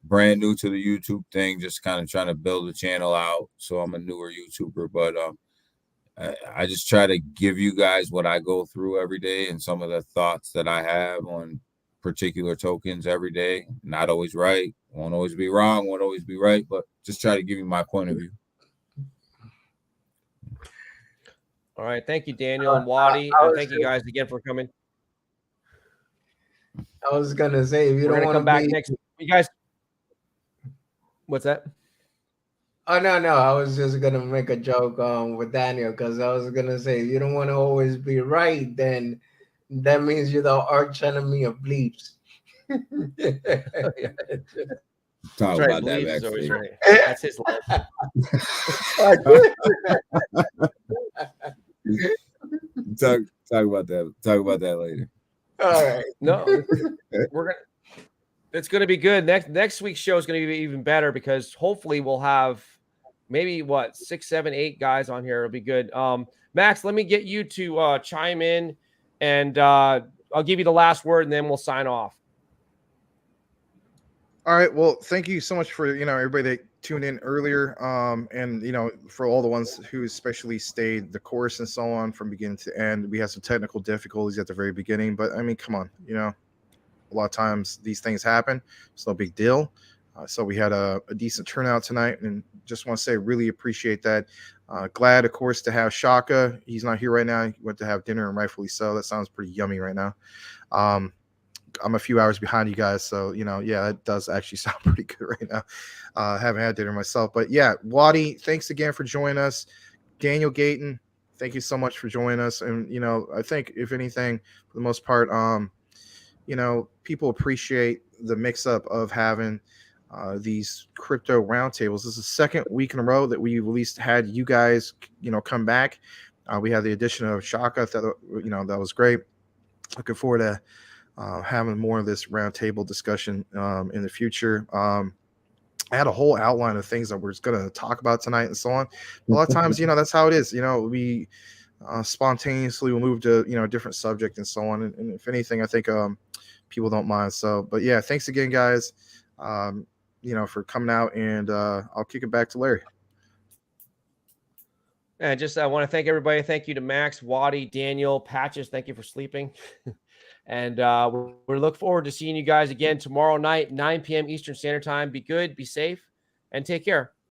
Brand new to the YouTube thing, just kind of trying to build the channel out. So I'm a newer YouTuber, but I just try to give you guys what I go through every day and some of the thoughts that I have on particular tokens every day. Not always right, won't always be wrong, won't always be right, but just try to give you my point of view. All right. Thank you, Daniel and Wadi. And thank you guys again for coming. I was gonna say, if you We're don't gonna come back next. You guys, what's that? Oh no, I was just gonna make a joke with Daniel, because I was gonna say, if you don't want to always be right, then that means you're the arch enemy of bleeps. Talk right, about that backstage. Right. That's his life. Talk about that. Talk about that later. All right. No, it's gonna be good. Next week's show is gonna be even better, because hopefully we'll have maybe 6, 7, 8 guys on here. It'll be good. Max, let me get you to chime in, and I'll give you the last word, and then we'll sign off. All right. Well, thank you so much for everybody that tuned in earlier, and for all the ones who especially stayed the course and so on from beginning to end. We had some technical difficulties at the very beginning, but I mean, come on, a lot of times these things happen. It's no big deal. So we had a decent turnout tonight, and just want to say really appreciate that. Glad, of course, to have Chaka. He's not here right now. He went to have dinner, and rightfully so. That sounds pretty yummy right now. I'm a few hours behind you guys, so yeah, that does actually sound pretty good right now. Haven't had dinner myself, but yeah, Wadi, thanks again for joining us. Daniel Gayton, thank you so much for joining us. And I think if anything, for the most part, people appreciate the mix-up of having these crypto roundtables. This is the second week in a row that we've at least had you guys, come back. We had the addition of Chaka. That was great. Looking forward to having more of this roundtable discussion in the future. I had a whole outline of things that we're going to talk about tonight and so on. A lot of times, that's how it is. We spontaneously will move to a different subject and so on. And if anything, I think people don't mind. So, but yeah, thanks again, guys. For coming out, and I'll kick it back to Larry. And I want to thank everybody. Thank you to Max, Wadi, Daniel, Patches. Thank you for sleeping. And we look forward to seeing you guys again tomorrow night, 9 p.m. Eastern Standard Time. Be good, be safe, and take care.